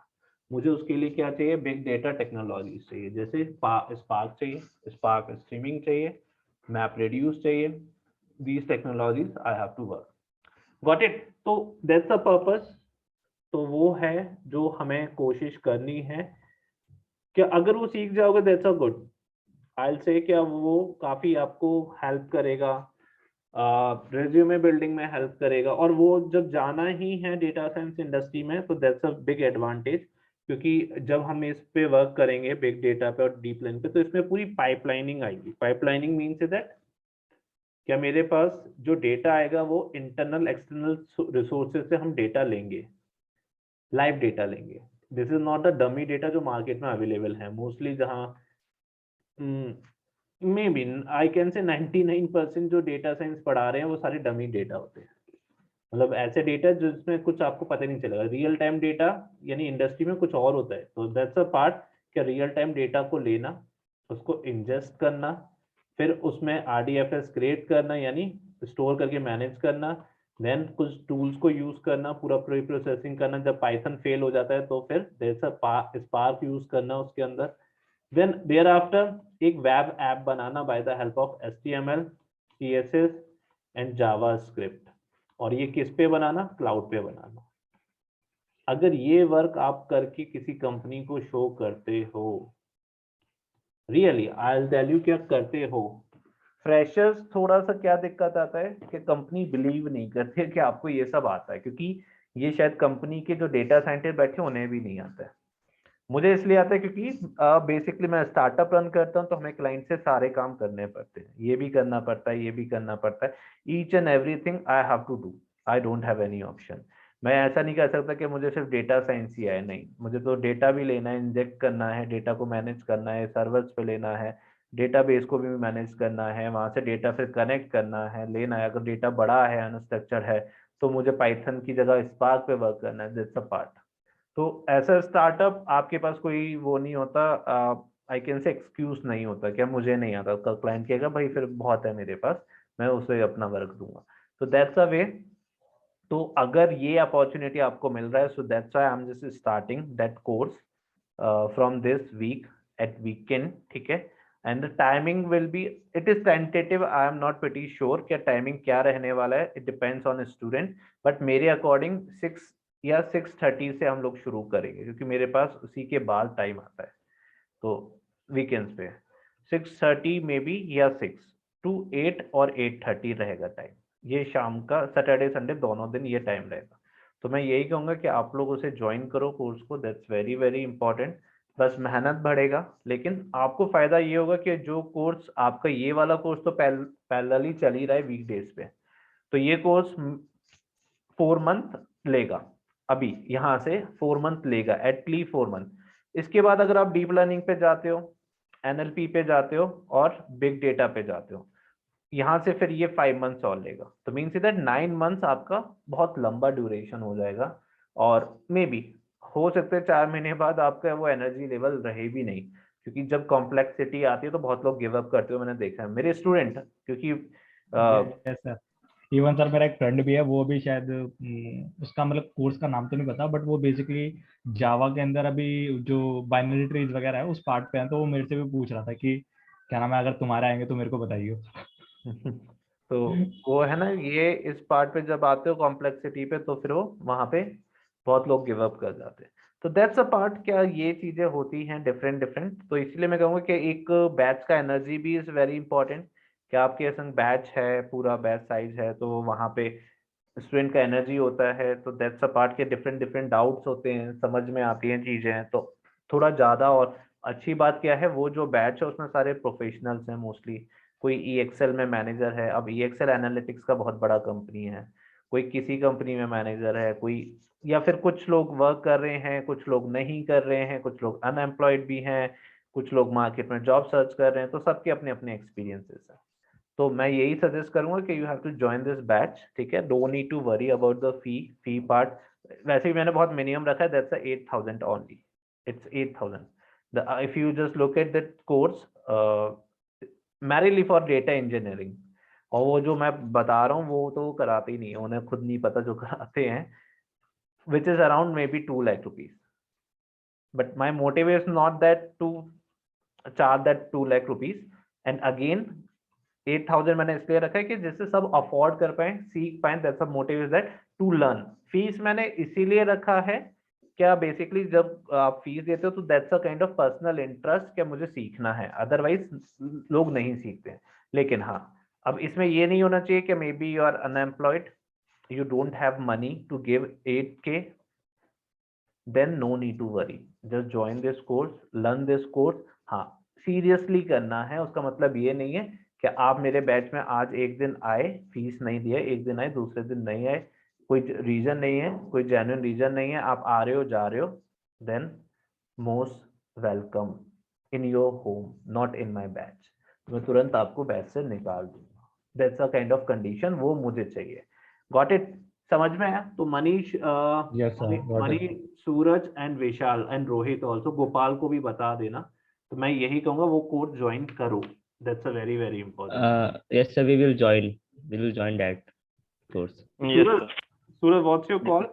मुझे उसके लिए क्या चाहिए, बिग डेटा टेक्नोलॉजी चाहिए, जैसे स्पार्क चाहिए, स्पार्क स्ट्रीमिंग चाहिए, मैप रेड्यूस चाहिए। These technologies I have to work. Got it? तो दैट्स द पर्पस। तो वो है जो हमें कोशिश करनी है कि अगर वो सीख जाओगे दैट्स अ गुड। आई से क्या वो काफी आपको हेल्प करेगा, रिज्यूमे बिल्डिंग में हेल्प करेगा, और वो जब जाना ही है डेटा साइंस इंडस्ट्री में तो दैट्स अ बिग एडवांटेज। क्योंकि जब हम इस पे वर्क करेंगे बिग डेटा पे और डीप लर्निंग पे, तो इसमें पूरी पाइपलाइनिंग आएगी। पाइपलाइनिंग मीन्स दैट क्या मेरे पास जो डेटा आएगा वो इंटरनल एक्सटर्नल रिसोर्सेज से हम डेटा लेंगे, लाइव डेटा लेंगे। This is not the dummy data जो मार्केट में अवेलेबल है मोस्टली, जहाँ may B I can say 99% जो डेटा साइंस पढ़ा रहे हैं वो सारे डमी डेटा होते हैं। मतलब ऐसे डेटा जिसमें कुछ आपको पता नहीं चलेगा। रियल टाइम डेटा यानी इंडस्ट्री में कुछ और होता है। तो दैट्स अ पार्ट कि रियल टाइम डेटा को लेना, उसको इंजेस्ट करना, फिर उसमें RDFS क्रिएट करना यानी स्टोर करके मैनेज करना, देन कुछ टूल्स को यूज करना, पूरा प्री प्रोसेसिंग करना। जब पाइथन फेल हो जाता है तो फिर देयर स्पार्क यूज करना उसके अंदर। देन देयर आफ्टर एक web app banana bye the help of HTML, CSS and JavaScript. और ये किस पे बनाना, क्लाउड पे बनाना। अगर ये वर्क आप करके किसी कंपनी को शो करते हो, really I will tell you क्या करते हो, फ्रेशर्स थोड़ा सा क्या दिक्कत आता है कि कंपनी बिलीव नहीं करती है कि आपको ये सब आता है, क्योंकि ये शायद कंपनी के जो डेटा साइंटिस्ट बैठे उन्हें भी नहीं आता है। मुझे इसलिए आता है क्योंकि बेसिकली मैं स्टार्टअप रन करता हूँ, तो हमें क्लाइंट से सारे काम करने पड़ते हैं, ये भी करना पड़ता है, ये भी करना पड़ता है। Each and everything I have to do, I don't have any option. मैं ऐसा नहीं कर सकता कि मुझे सिर्फ डेटा साइंस ही आए, नहीं, मुझे तो डेटा भी लेना है, इंजेक्ट करना है, डेटा को मैनेज करना है, सर्वर्स पे लेना है, डेटाबेस को भी मैनेज करना है, वहां से डेटा फिर कनेक्ट करना है, लेना है। अगर डेटा बड़ा है, अनस्ट्रक्चर है, तो मुझे पाइथन की जगह स्पार्क पे वर्क करना है। That's a part. तो ऐसा स्टार्टअप आपके पास कोई वो नहीं होता, आई कैन से एक्सक्यूज नहीं होता क्या मुझे नहीं आता। क्लाइंट कहेगा भाई फिर बहुत है मेरे पास, मैं उसे अपना वर्क दूंगा। तो दैट्स अ वे। तो अगर ये अपॉर्चुनिटी आपको मिल रहा है, so that's why I am just starting that course from this week at weekend, ठीक है। And the timing will be, it is tentative, I am not pretty sure क्या टाइमिंग क्या रहने वाला है, it depends on student. But मेरे according 6 या 6:30 से हम लोग शुरू करेंगे, क्योंकि मेरे पास उसी के बाद टाइम आता है। तो वीकेंड्स पे 6:30 में बी, या 6 to 8 और 8:30 रहेगा टाइम। ये शाम का, सैटरडे संडे दोनों दिन ये टाइम रहेगा। तो मैं यही कहूंगा कि आप लोग उसे ज्वाइन करो कोर्स को, दैट्स वेरी वेरी इंपॉर्टेंट। बस मेहनत बढ़ेगा, लेकिन आपको फायदा ये होगा कि जो कोर्स आपका, ये वाला कोर्स तो पैरेलली चल ही रहा है वीकडेज पे, तो ये कोर्स 4 मंथ लेगा। अभी यहाँ से 4 मंथ लेगा, एटलीस्ट 4 मंथ। इसके बाद अगर आप डीप लर्निंग पे जाते हो, NLP पे जाते हो और बिग डेटा पे जाते हो, यहाँ से फिर ये 5 मंथ्स और लेगा। तो मीन्स दैट 9 मंथ्स आपका बहुत लंबा ड्यूरेशन हो जाएगा। और मे बी हो सकता है 4 महीने बाद आपका वो एनर्जी लेवल रहे भी नहीं, क्योंकि जब कॉम्प्लेक्सिटी आती है तो बहुत लोग गिव अप करते हुए मैंने देखा है, मेरे स्टूडेंट। क्योंकि यस सर, इवन सर मेरा एक फ्रेंड भी है, वो भी शायद उसका मतलब कोर्स का नाम तो नहीं पता, बट वो बेसिकली जावा के अंदर अभी जो बाइनरी ट्रीज वगैरह है उस पार्ट पे है। तो वो मेरे से भी पूछ रहा था कि क्या नाम है, अगर तुम्हारे आएंगे तो मेरे को बताइए। तो वो है ना, ये इस पार्ट पे जब आते हो कॉम्प्लेक्सिटी पे, तो फिर वो वहां पे बहुत लोग गिव अप कर जाते हैं। तो दैट्स अ पार्ट, क्या ये चीजें होती हैं डिफरेंट डिफरेंट। तो इसलिए मैं कहूँगा कि एक बैच का एनर्जी भी इज वेरी इंपॉर्टेंट। क्या आपके संग बैच है, पूरा बैच साइज है, तो वहां पे स्टूडेंट का एनर्जी होता है। तो दैट्स अ पार्ट के डिफरेंट डिफरेंट डाउट्स होते हैं, समझ में आती हैं चीजें, तो थोड़ा ज्यादा। और अच्छी बात क्या है, वो जो बैच है उसमें सारे प्रोफेशनल्स हैं मोस्टली। कोई EXL में मैनेजर है, अब EXL एनालिटिक्स का बहुत बड़ा कंपनी है, कोई किसी कंपनी में मैनेजर है, कोई, या फिर कुछ लोग वर्क कर रहे हैं, कुछ लोग नहीं कर रहे हैं, कुछ लोग अनएम्प्लॉयड भी हैं, कुछ लोग मार्केट में जॉब सर्च कर रहे हैं। तो सबके अपने अपने एक्सपीरियंसेस हैं। तो मैं यही सजेस्ट करूंगा कि you have to join this batch, ठीक है। Don't need to worry about the fee part. वैसे भी मैंने बहुत मिनिमम रखा है, that's 8,000 only, it's 8,000। If you just look at that course, merely for data engineering, और वो जो मैं बता रहा हूँ वो तो कराते ही नहीं है, उन्हें खुद नहीं पता जो कराते हैं, which is around maybe 2 lakh rupees. But my motive is not that to charge that 2 lakh rupees. And again 8,000 मैंने इसलिए रखा है कि जिससे सब अफोर्ड कर पाए, सीख पाए, that's the motive is that to learn. Fees मैंने इसीलिए रखा है क्या, बेसिकली जब आप फीस देते हो तो that's a kind of personal interest, क्या मुझे सीखना है, अदरवाइज लोग नहीं सीखते। लेकिन हाँ, अब इसमें ये नहीं होना चाहिए कि maybe you are unemployed, you don't have money to give 8k, then no need to worry, just join this course, learn this course। हाँ, सीरियसली करना है, उसका मतलब ये नहीं है कि आप मेरे बैच में आज एक दिन आए, फीस नहीं दिया, एक दिन आए दूसरे दिन नहीं आए, कोई रीजन नहीं है, कोई जेन्युइन रीजन नहीं है, आप आ रहे हो जा रहे हो, then most welcome in your home, not in my batch. मैं तुरंत आपको बैच से निकाल दूंगा, that's a kind of condition, वो मुझे चाहिए। Got it? समझ में आया? तो Manish, Yes, sir. Got it. Manish, Suraj and Vishal and Rohit also, Gopal को भी बता देना। तो मैं यही कहूंगा वो कोर्स ज्वाइन करो, that's a very very important. Yes, sir. We will join that course. Yes, sir. Suraj, what's your call?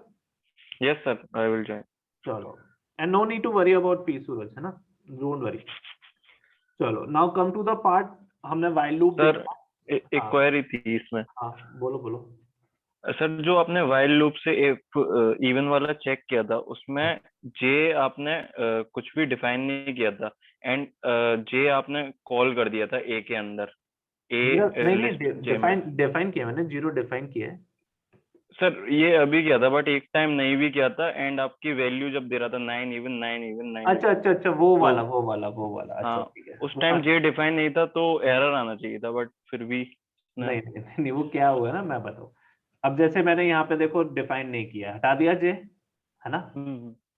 Yes, sir. I will join. चलो, and no need to worry about fees Suraj, है ना, don't worry. चलो, now come to the part, हमने while loop Sir, देखा। एक हाँ। Query थी इसमें। हाँ, बोलो बोलो। सर, जो आपने व्हाइल लूप से इवन वाला चेक किया था, उसमें जे आपने कुछ भी डिफाइन नहीं किया था, एंड जे आपने कॉल कर दिया था ए के अंदर, नहीं, डिफाइन किया मैंने, जीरो डिफाइन किया है। सर ये अभी किया था, बट एक टाइम नहीं भी किया था, एंड आपकी वैल्यू जब दे रहा था 9 इवन 9 इवन 9। अच्छा, वो वाला, अच्छा हाँ, ठीक है। उस टाइम जे डिफाइन नहीं था तो एरर आना चाहिए था, बट फिर भी नहीं, वो क्या हुआ ना, मैं बताऊँ। अब जैसे मैंने यहाँ पे देखो डिफाइन नहीं किया, हटा दिया जे, है ना।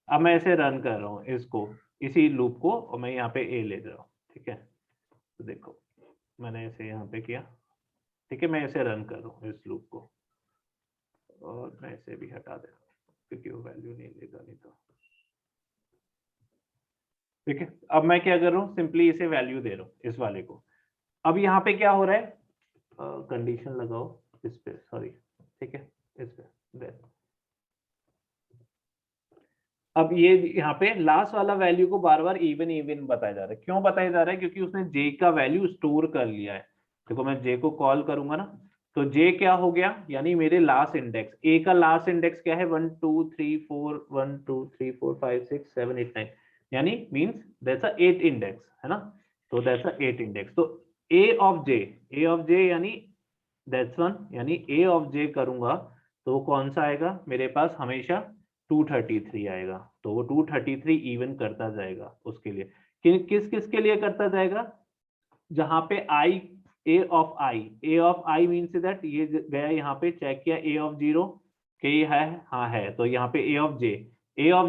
अब मैं ऐसे रन कर रहा हूँ इसको, इसी लूप को, और मैं यहाँ पे ए ले रहा हूँ, ठीक है। तो देखो मैंने ऐसे यहाँ पे किया, ठीक है, मैं ऐसे रन कर रहा हूँ इस लूप को, और मैं इसे भी हटा दे रहा हूँ क्योंकि वो वैल्यू नहीं लेगा, नहीं तो ठीक है। अब मैं क्या कर रहा हूँ, सिंपली इसे वैल्यू दे रहा हूँ इस वाले को। अब यहाँ पे क्या हो रहा है, कंडीशन लगाओ इस पे, सॉरी, ठीक है, इस पे देन। अब ये यहाँ पे लास्ट वाला वैल्यू को बार बार इवन बताया जा रहा है। क्यों बताया जा रहा है? क्योंकि उसने जे का वैल्यू स्टोर कर लिया है। देखो मैं जे को कॉल करूंगा ना, तो जे क्या हो गया, यानी मेरे लास्ट इंडेक्स, ए का लास्ट इंडेक्स क्या है, 1 2 3 4 1 2 3 4 5 6 7 8 9, यानी मींस दैट्स अ 8 इंडेक्स, है ना। तो दैट्स अ 8 इंडेक्स। तो ए ऑफ जे यानी दैट्स वन, यानी ए ऑफ जे करूंगा तो वो कौन सा आएगा मेरे पास, हमेशा 233 आएगा। तो वो 233 इवन करता जाएगा उसके लिए। किस किस के लिए करता जाएगा? जहां पे आई, a of I means that ये गया यहाँ पे, चेक किया ए ऑफ 0 के ये है, हाँ है, तो यहाँ पे ए ऑफ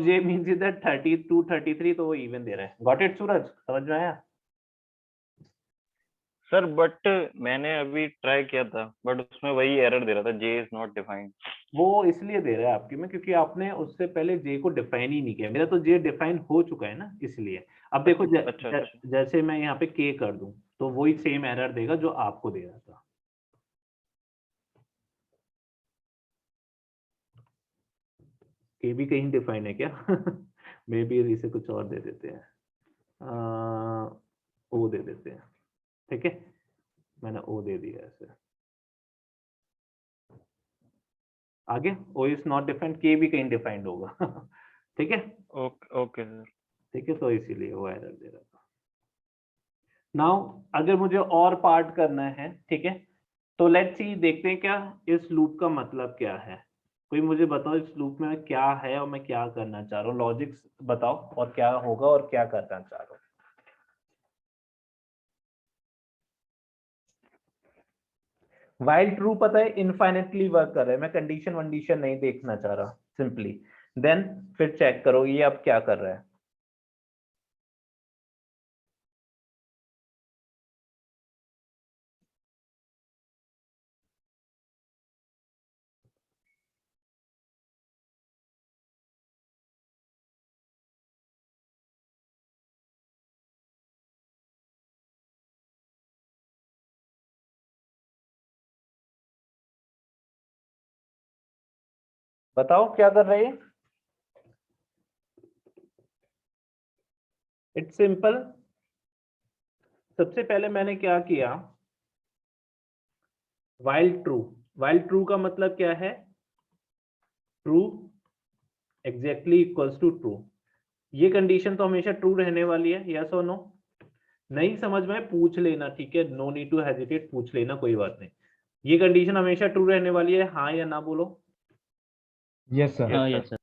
जे मीन्स दैट 233, तो वो इवन दे रहा है। गॉट इट सूरज, समझ में आया? सर, बट मैंने अभी ट्राई किया था, बट उसमें वही एरर दे रहा था, जे इज नॉट डिफाइंड। वो इसलिए दे रहा है आपकी में, क्योंकि आपने उससे पहले जे को डिफाइन ही नहीं किया। मेरा तो जे डिफाइन हो चुका है ना, इसलिए। अब देखो अच्छा। जैसे मैं यहाँ पे के कर दूं तो वही सेम एरर देगा जो आपको दे रहा था। के भी कहीं डिफाइन है क्या? मे बी इसे कुछ और दे देते हैं, ओ दे देते हैं, ठीक है, मैंने ओ दे दिया ऐसे। आगे ओ इज नॉट डिफाइंड, के भी कहीं डिफाइंड होगा। ठीक है, ओके सर। ठीक है, तो इसीलिए वो एरर दे रहा था। नाउ अगर मुझे और पार्ट करना है, ठीक है, तो लेट्स सी, देखते हैं क्या इस लूप का मतलब क्या है। कोई मुझे बताओ इस लूप में क्या है और मैं क्या करना चाह रहा हूँ, लॉजिक्स बताओ, और क्या होगा और क्या करना चाह रहा हूँ। वाइल ट्रू पता है इनफाइनेटली वर्क कर रहा है, मैं कंडीशन वंडीशन नहीं देखना चाह रहा, सिंपली। देन फिर चेक करो ये अब क्या कर रहा है। बताओ क्या कर रहे हैं? It's simple. सबसे पहले मैंने क्या किया, वाइल ट्रू। वाइल ट्रू का मतलब क्या है? True exactly equals to true. ये कंडीशन तो हमेशा ट्रू रहने वाली है, यस और नो? नहीं समझ में पूछ लेना, ठीक है, नो नीड टू हेजिटेट, पूछ लेना, कोई बात नहीं। ये कंडीशन हमेशा ट्रू रहने वाली है, हाँ या ना बोलो। Yes sir. Yes sir.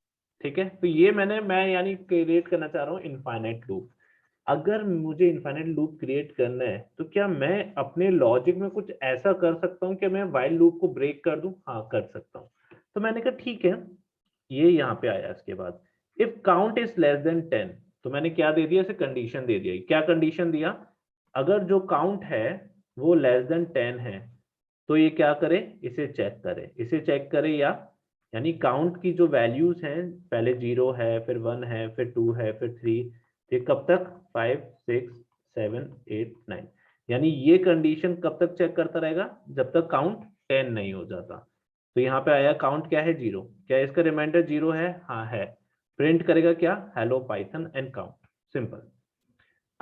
ठीक है, तो ये मैं यानी क्रिएट करना चाह रहा हूँ इनफाइनाइट लूप। अगर मुझे इनफाइनाइट लूप क्रिएट करना है तो क्या मैं अपने लॉजिक में कुछ ऐसा कर सकता हूँ कि मैं वाइल लूप को ब्रेक कर दूं? हाँ कर सकता हूँ। तो मैंने कहा ठीक है, ये यहाँ पे आया। इसके बाद if count is less then 10, तो मैंने क्या दे दिया, इसे कंडीशन दे दिया। क्या कंडीशन दिया? अगर जो काउंट है वो लेस देन 10 है तो ये क्या करे, इसे चेक करे। इसे चेक करे यानी काउंट की जो वैल्यूज हैं, पहले 0 है, फिर 1 है, फिर 2 है, फिर 3, ये कब तक? 5 6 7 8 9। यानी ये कंडीशन कब तक चेक करता रहेगा? जब तक काउंट 10 नहीं हो जाता। तो यहाँ पे आया काउंट क्या है? 0। क्या इसका रिमाइंडर 0 है? हाँ है। प्रिंट करेगा क्या? Hello Python and count. Simple.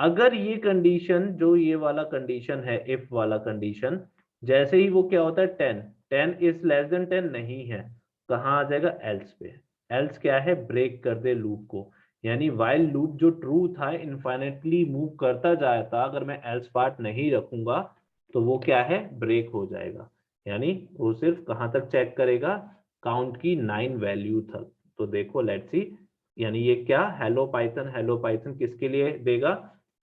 अगर ये कंडीशन, जो ये वाला कंडीशन है, इफ वाला कंडीशन, जैसे ही वो क्या होता है 10 इज लेस देन 10 नहीं है, कहाँ आ जाएगा? एल्स पे। एल्स क्या है? ब्रेक कर दे लूप को। यानी वाइल लूप जो ट्रू था, इनफाइनेटली मूव करता जाता, अगर मैं एल्स पार्ट नहीं रखूंगा तो वो क्या है? ब्रेक हो जाएगा। यानी वो सिर्फ कहाँ तक चेक करेगा? काउंट की 9 वैल्यू तक। तो देखो लेट्स सी, यानी ये क्या, हेलो पाइथन किसके लिए देगा?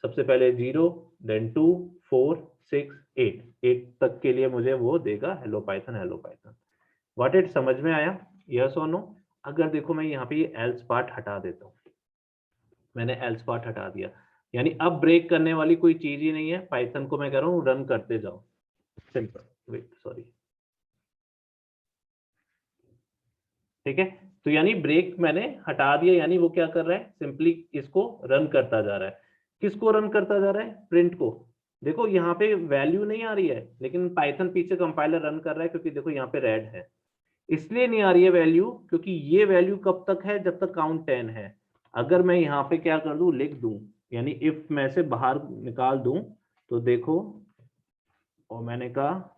सबसे पहले 0, देन 2 4 6 8 तक के लिए मुझे वो देगा हेलो पाइथन। व्हाट इट, समझ में आया? यस और नो? अगर देखो मैं यहाँ पे ये एल्स पार्ट हटा देता हूँ, मैंने एल्स पार्ट हटा दिया, यानी अब ब्रेक करने वाली कोई चीज ही नहीं है। पाइथन को मैं कह रहा हूँ रन करते जाओ। सिंपल। Wait, sorry. ठीक है, तो यानी ब्रेक मैंने हटा दिया, यानी वो क्या कर रहा है? सिंपली इसको रन करता जा रहा है। किसको रन करता जा रहा है? प्रिंट को। देखो यहाँ पे वैल्यू नहीं आ रही है, लेकिन पाइथन पीछे कंपाइलर रन कर रहा है, क्योंकि देखो यहाँ पे रेड है। इसलिए नहीं आ रही है वैल्यू, क्योंकि ये वैल्यू कब तक है? जब तक काउंट 10 है। अगर मैं यहाँ पे क्या कर दूं, लिख दूं, यानी इफ मैं से बाहर निकाल दूं, तो देखो, और मैंने कहा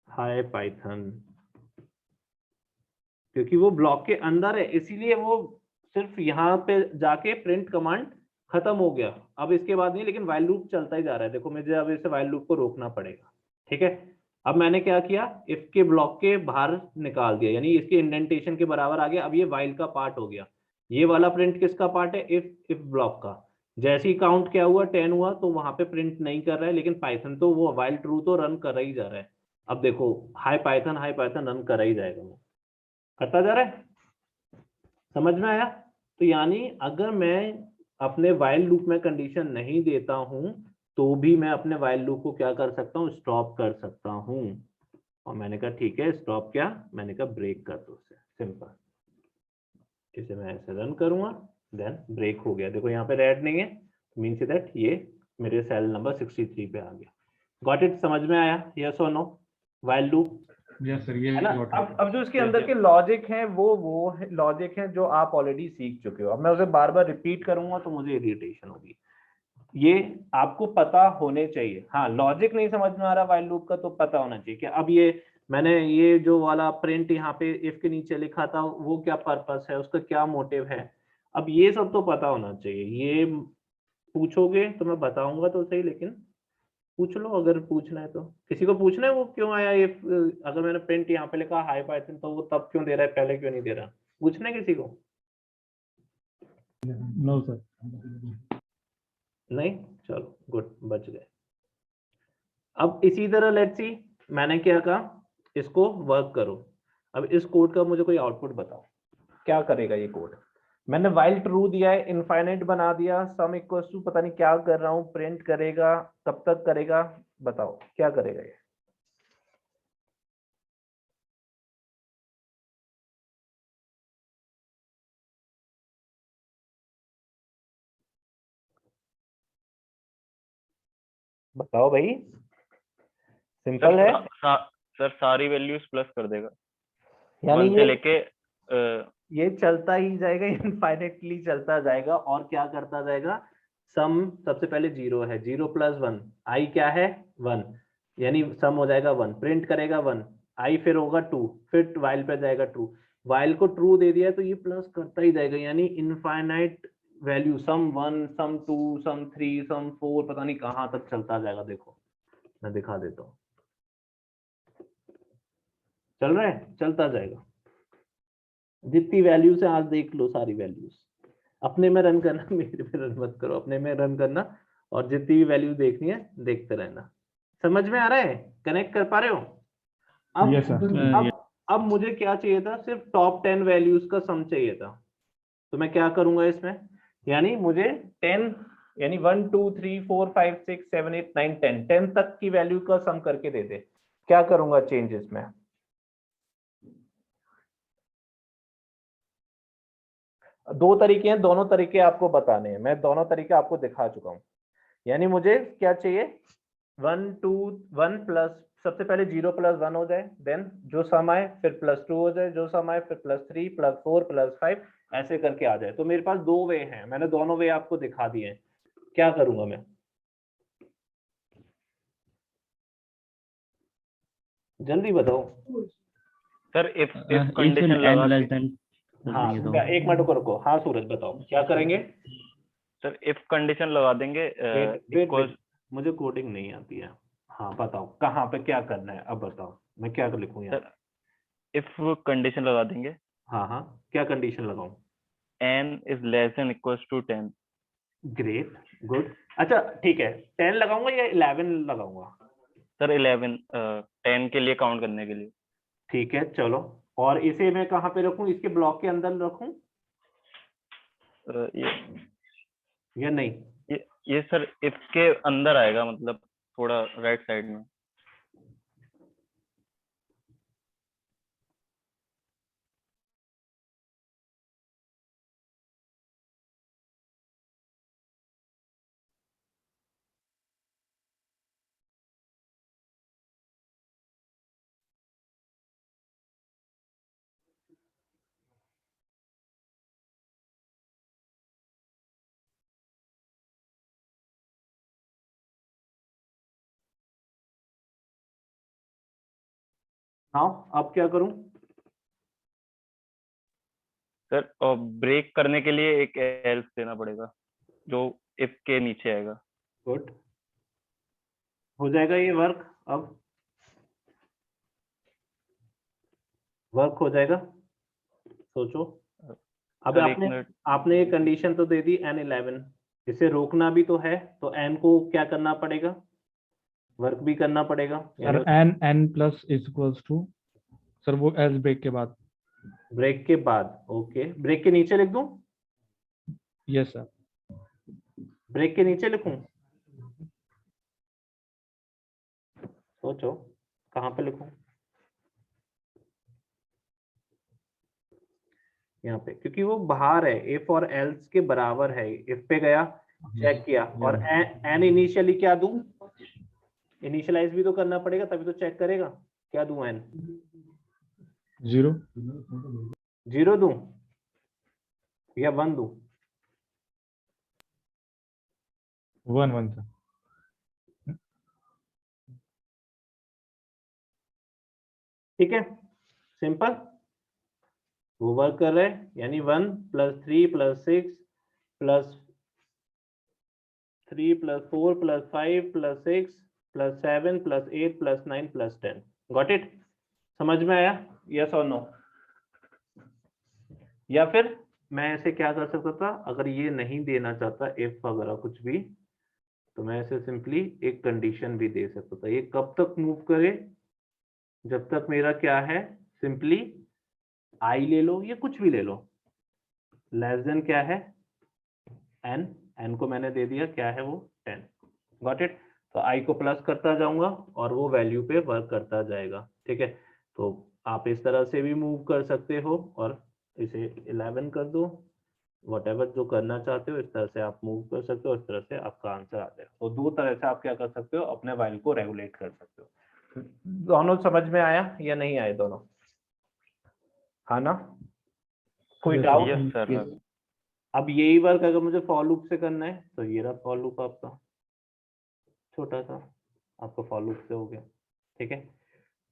हाय पाइथन, क्योंकि वो ब्लॉक के अंदर है, इसीलिए वो सिर्फ यहाँ पे जाके प्रिंट कमांड खत्म हो गया। अब इसके बाद नहीं, लेकिन वाइल लूप चलता ही जा रहा है। देखो मुझे अब इसे वाइल लूप को रोकना पड़ेगा। ठीक है, अब मैंने क्या किया, इफ के ब्लॉक के बाहर निकाल दिया, यानी इसके इंडेंटेशन के बराबर आ गया। अब ये वाइल का पार्ट हो गया। ये वाला प्रिंट किसका पार्ट है? इफ ब्लॉक का। जैसे ही काउंट क्या हुआ, 10 हुआ, तो वहां पे प्रिंट नहीं कर रहा है, लेकिन पाइथन तो वो वाइल ट्रू तो रन कर ही जा रहा है। अब देखो हाई पाइथन रन कर ही जाएगा, वो करता जा रहा है। समझ में आया? तो यानी अगर मैं अपने वाइल लूप में कंडीशन नहीं देता हूं, तो भी मैं अपने वाइल लूप को क्या कर सकता हूं? स्टॉप कर सकता हूं। और मैंने कहा ठीक है, स्टॉप क्या? मैंने कहा ब्रेक कर दो उसे। सिंपल। इसे मैं ऐसे रन करूंगा, देन ब्रेक हो गया। देखो यहाँ पे रेड नहीं है, मीन्स दैट ये मेरे सेल नंबर 63 पे आ गया। Got it? समझ में आया? यस और no? While loop, yes sir, ये है ना? got it. अब जो इसके अंदर के लॉजिक हैं वो लॉजिक हैं जो आप ऑलरेडी सीख चुके हो। अब मैं उसे बार बार रिपीट करूंगा तो मुझे इरिटेशन होगी। ये आपको पता होने चाहिए। हाँ, लॉजिक नहीं समझ में आ रहा वाइल लूप का, तो पता होना चाहिए कि अब ये मैंने ये जो वाला प्रिंट यहाँ पे इफ के नीचे लिखा था, वो क्या पर्पस है, उसका क्या मोटिव है। अब ये सब तो पता होना चाहिए। ये पूछोगे तो मैं बताऊंगा तो सही, लेकिन पूछ लो अगर पूछना है तो। किसी को पूछना है वो क्यों आया ये, अगर मैंने प्रिंट यहाँ पे लिखा हाई पाइथन, तो वो तब क्यों दे रहा है, पहले क्यों नहीं दे रहा? पूछना है किसी को? No sir. नहीं, चलो गुड, बच गए। अब इसी तरह लेट्स सी, मैंने क्या कहा, इसको वर्क करो। अब इस कोड का मुझे कोई आउटपुट बताओ, क्या करेगा ये कोड? मैंने वाइल ट्रू दिया है, इनफाइनाइट बना दिया, सम इक्वल्स टू पता नहीं क्या कर रहा हूँ, प्रिंट करेगा, कब तक करेगा, बताओ क्या करेगा ये? बताओ भाई, सिंपल है। सर सारी वैल्यूज प्लस कर देगा, यानी 1 से ये लेके ये चलता ही जाएगा, इनफाइनाइटली चलता जाएगा। और क्या करता जाएगा, सम सबसे पहले 0 है, 0 + 1 आई क्या है 1, यानी सम हो जाएगा 1, प्रिंट करेगा 1, आई फिर होगा 2, फिर वाइल पे जाएगा ट्रू, वाइल को ट्रू दे दिया तो ये प्लस करता ही जाएगा, यानी इनफाइनाइट वैल्यू, सम 1 सम 2 सम 3 सम 4 पता नहीं कहां तक चलता जाएगा। देखो मैं दिखा देता हूँ, चल रहा है, चलता जाएगा। जितनी वैल्यूज है आज देख लो, सारी वैल्यूज अपने में रन करना, मेरे में रन मत करो, अपने में रन करना, और जितनी भी वैल्यू देखनी है देखते रहना। समझ में आ रहा है, कनेक्ट कर पा रहे हो? अब Yes, sir. अब मुझे क्या चाहिए था, सिर्फ टॉप 10 वैल्यूज का सम चाहिए था। तो मैं क्या करूंगा इसमें, यानी मुझे 10 यानी 1 2 3 4 5 6 7 8 9 10 तक की वैल्यू का सम करके दे दे। क्या करूंगा चेंजेस में, दो तरीके हैं, दोनों तरीके आपको बताने हैं, मैं दोनों तरीके आपको दिखा चुका हूं। यानी मुझे क्या चाहिए, 1 2 1 प्लस, सबसे पहले 0 + 1 हो जाए, देन जो सम आए फिर +2 हो जाए, जो सम आए फिर +3 +4 +5 ऐसे करके आ जाए। तो मेरे पास दो वे हैं, मैंने दोनों वे आपको दिखा दिए हैं। क्या करूंगा मैं, जल्दी बताओ sir if if condition n लगा less के, than हाँ नहीं तो एक मिनट रुको, हाँ सूरज बताओ क्या करेंगे। सर इफ कंडीशन लगा देंगे वेट, मुझे कोडिंग नहीं आती है। हाँ बताओ कहाँ पे क्या करना है, अब बताओ मैं क्या लिखूं यहाँ। सर इफ कंडीशन लगा देंगे, हाँ हाँ, क्या कंडीशन लगाऊं, n is less than equals to 10। Great good, अच्छा ठीक है, 10 लगाऊंगा या 11 लगाऊंगा, सर 11 10 के लिए काउंट करने के लिए। ठीक है चलो। और इसे मैं कहाँ पे रखूं, इसके ब्लॉक के अंदर रखूं ये या नहीं? ये सर इफ के अंदर आएगा, मतलब थोड़ा राइट साइड में। हाँ अब क्या करूं, सर और ब्रेक करने के लिए एक एल्स देना पड़ेगा जो इफ के नीचे आएगा। गुड, हो जाएगा ये वर्क, अब वर्क हो जाएगा, सोचो। अब सर एक आपने मिनट, आपने ये कंडीशन तो दे दी n11, इसे रोकना भी तो है, तो n को क्या करना पड़ेगा, वर्क भी करना पड़ेगा, sir n plus is equals to, sir वो एल्स ब्रेक के बाद। ब्रेक के बाद, ओके ब्रेक के नीचे लिख दूं, यस सर। ब्रेक के नीचे लिखूं, सोचो कहाँ पे लिखूं, यहाँ पे, क्योंकि वो बाहर है, इफ और एल्स के बराबर है, इफ पे गया चेक किया, और एन इनिशियली क्या दूं, इनिशियलाइज भी तो करना पड़ेगा तभी तो चेक करेगा, क्या दूं एन, 0 0 दूं या 1 दूं, 1 1 सर। ठीक है सिंपल, वो वर्क कर रहे हैं, यानी 1 + 3 + 6 + 3 + 4 + 5 + 6 + 7 + 8 + 9 + 10, गॉट इट? समझ में आया, यस और नो? या फिर मैं ऐसे क्या कर सकता था, अगर ये नहीं देना चाहता इफ वगैरह कुछ भी, तो मैं ऐसे सिंपली एक कंडीशन भी दे सकता था, ये कब तक मूव करे, जब तक मेरा क्या है, सिंपली आई ले लो, ये कुछ भी ले लो, लेस देन क्या है एन, एन को मैंने दे दिया क्या है वो 10, गॉट इट? तो आई को प्लस करता जाऊंगा और वो वैल्यू पे वर्क करता जाएगा, ठीक है? तो आप इस तरह से भी मूव कर सकते हो, और इसे 11 कर दो, वटेवर जो करना चाहते हो इस तरह से आप मूव कर सकते हो, इस तरह से आपका आंसर आ जाएगा। तो दो तरह से आप क्या कर सकते हो, अपने वाइल को रेगुलेट कर सकते हो। दोनों समझ में आया या नहीं आए दोनों? हाँ ना? कोई Yes, डाउट? Yes sir. अब यही वर्क अगर मुझे फॉर लूप से करना है तो ये रहा फॉर लूप आपका, छोटा सा आपका फॉर लूप से हो गया। ठीक है,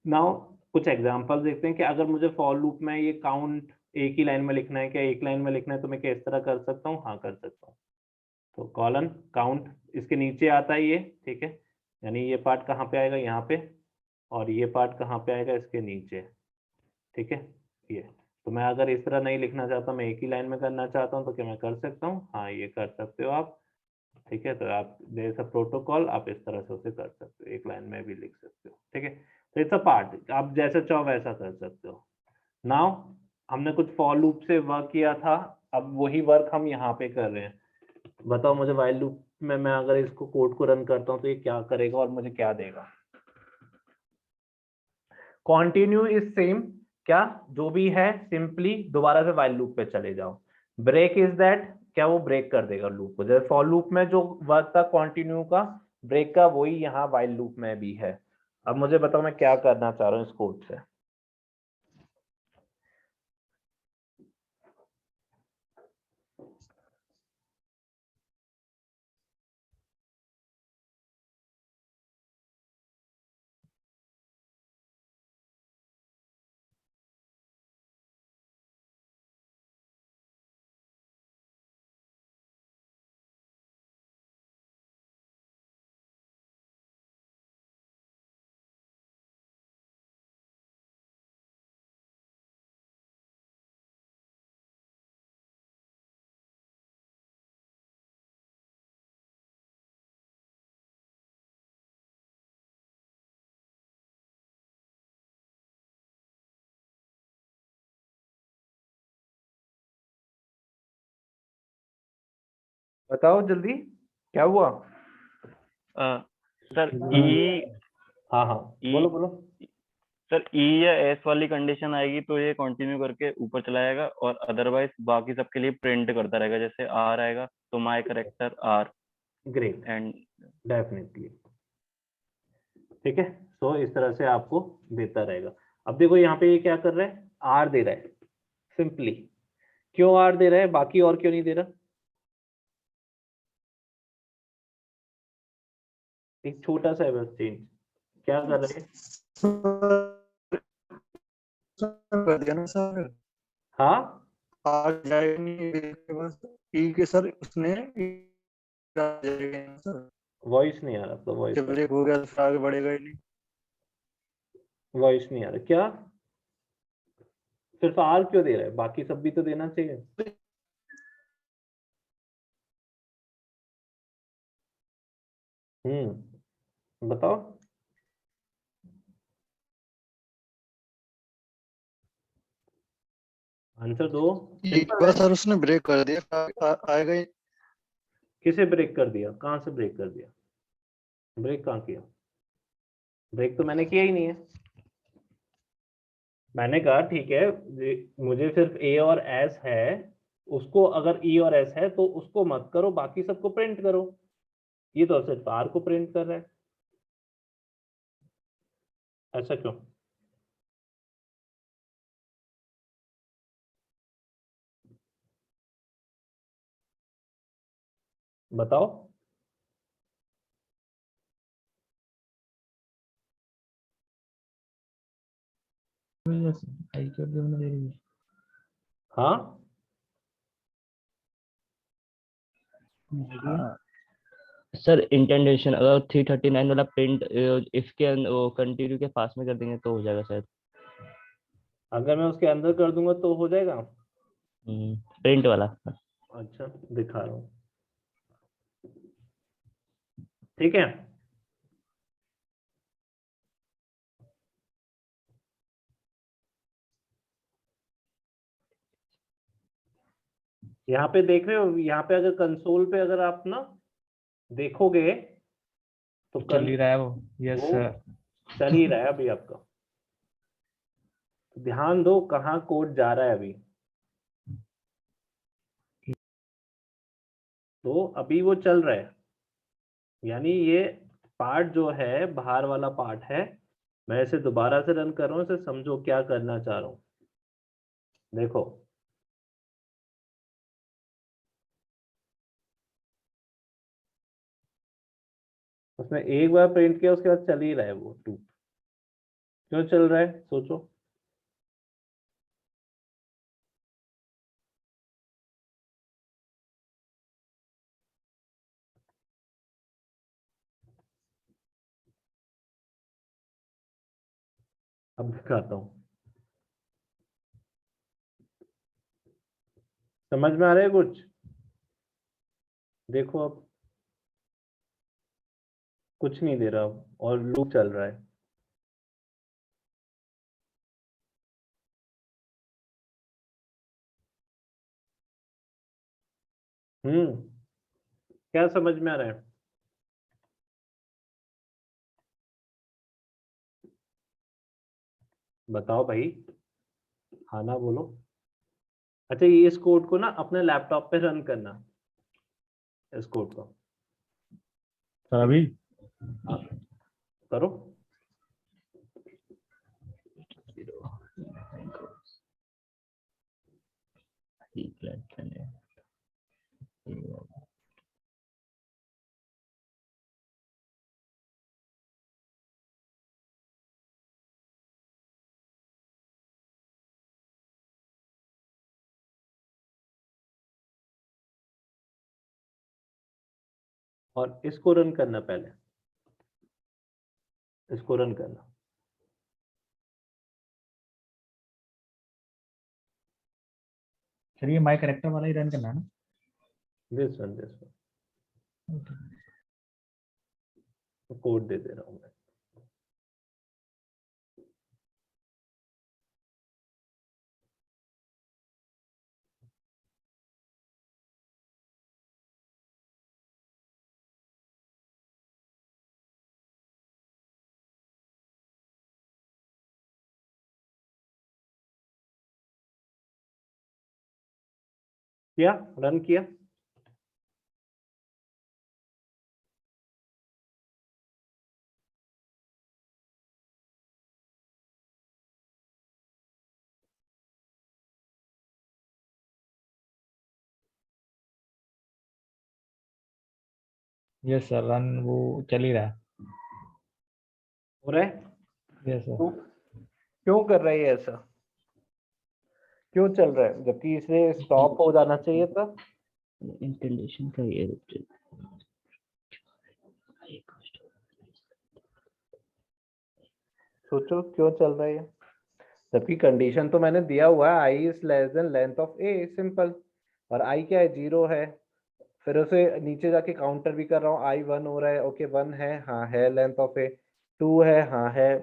नाउ कुछ एग्जांपल देखते हैं कि अगर मुझे फॉर लूप में ये काउंट एक ही लाइन में लिखना है, क्या एक लाइन में लिखना है तो मैं किस तरह कर सकता हूँ? हाँ कर सकता हूँ। तो कॉलन काउंट इसके नीचे आता है ये, ठीक है, यानी ये पार्ट कहाँ पे आएगा? यहाँ पे, और ये पार्ट कहाँ पे आएगा? इसके नीचे। ठीक है, ये तो मैं अगर इस तरह नहीं लिखना चाहता, मैं एक ही लाइन में करना चाहता हूँ तो क्या मैं कर सकता हूँ? हाँ ये कर सकते हो आप। ठीक है, तो आप देयर इज अ प्रोटोकॉल, आप इस तरह से उसे कर सकते हो, एक लाइन में भी लिख सकते हो। ठीक है, तो इट्स अ पार्ट, आप जैसे चाहो वैसा कर सकते हो। नाउ हमने कुछ फॉर लूप से वर्क किया था, अब वही वर्क हम यहाँ पे कर रहे हैं। बताओ मुझे व्हाइल लूप में मैं अगर इसको कोड को रन करता हूँ तो ये क्या करेगा और मुझे क्या देगा? कॉन्टिन्यू इज सेम, क्या जो भी है सिंपली दोबारा से व्हाइल लूप पे चले जाओ। ब्रेक इज दैट, क्या वो ब्रेक कर देगा लूप को? जैसे फॉर लूप में जो वर्क था कॉन्टिन्यू का, ब्रेक का, वही यहाँ व्हाइल लूप में भी है। अब मुझे बताओ मैं क्या करना चाह रहा हूँ इस कोड से। बताओ जल्दी क्या हुआ? सर ई, हाँ हाँ बोलो बोलो। सर ई या एस वाली कंडीशन आएगी तो ये कंटिन्यू करके ऊपर चला जाएगा, और अदरवाइज बाकी सबके लिए प्रिंट करता रहेगा। जैसे आर आएगा तो my character R great, and. Definitely. ठीक है, तो इस तरह से आपको देता रहेगा। अब देखो यहाँ पे ये क्या कर रहा है? आर दे रहा है सिंपली। क्यों आर दे रहा है, बाकी और क्यों नहीं दे रहा? एक छोटा सा है बस चेंज। क्या कर रहे हैं? कर दिया ना सर, हाँ आ जाएगा नहीं बस ई के सर, उसने आ जाएगा ना सर, वॉइस नहीं आ रहा, तो वॉइस जब ब्रेक हो गया तो फिर आगे बढ़ेगा ही नहीं। वॉइस नहीं आ रहा क्या? सिर्फ आर क्यों दे रहा है, बाकी सब भी तो देना चाहिए। बताओ। आंसर दो, एक सिंपल बार है। सर उसने ब्रेक कर दिया, आएगा ही। किसे ब्रेक कर दिया? कहाँ से ब्रेक कर दिया? ब्रेक कहाँ किया? ब्रेक तो मैंने किया ही नहीं है। मैंने कहा ठीक है, मुझे सिर्फ ए और एस है, उसको अगर ई और एस है तो उसको मत करो, बाकी सबको प्रिंट करो। ये तो सिर्फ आर को प्रिंट कर रहा है, ऐसा क्यों? बताओ। हाँ हाँ सर, इंटेंडेशन अगर 339 वाला प्रिंट इफ के वो कंटिन्यू के पास में कर देंगे तो हो जाएगा शायद। अगर मैं उसके अंदर कर दूंगा तो हो जाएगा। प्रिंट वाला। अच्छा दिखा रहा हूँ, ठीक है। यहाँ पे देख रहे हो, यहाँ पे अगर कंसोल पे अगर आप ना देखोगे तो चल ही रहा है वो। यस वो सर। चल ही रहा है अभी आपका। तो ध्यान दो कहाँ कोड जा रहा है अभी। तो अभी वो चल रहा है, यानी ये पार्ट जो है बाहर वाला पार्ट है। मैं इसे दोबारा से रन कर रहा हूँ, इसे समझो क्या करना चाह रहा हूँ। देखो उसने एक बार प्रिंट किया, उसके बाद चल ही रहा है वो लूप। क्यों चल रहा है सोचो। अब दिखाता हूँ, समझ में आ रहा है कुछ? देखो अब कुछ नहीं दे रहा अब, और लूप चल रहा है। क्या समझ में आ रहा है? बताओ भाई, हाँ ना बोलो। अच्छा, ये इस कोड को ना अपने लैपटॉप पे रन करना, इस कोड को। सर अभी हाँ, करो। और इसको रन करना, पहले इसको रन करना। सर ये माई करेक्टर वाला ही रन करना है ना? दिस वन कोड दे दे रहा हूं मैं। किया, रन किया। यस सर, रन वो चल ही रहा है। हो रहा है? Yes sir. तो क्यों कर रहा है ये ऐसा? क्यों चल रहा है जबकि इसे स्टॉप हो जाना चाहिए था? इंस्टॉलेशन का ये सोचो क्यों चल रहा है ये, जबकि कंडीशन तो मैंने दिया हुआ है i is less than length of a, simple. और आई क्या है, 0 है। फिर उसे नीचे जाके काउंटर भी कर रहा हूँ, आई 1 हो रहा है, ओके 1 है, हाँ है लेंथ ऑफ ए। 2 है, हाँ है।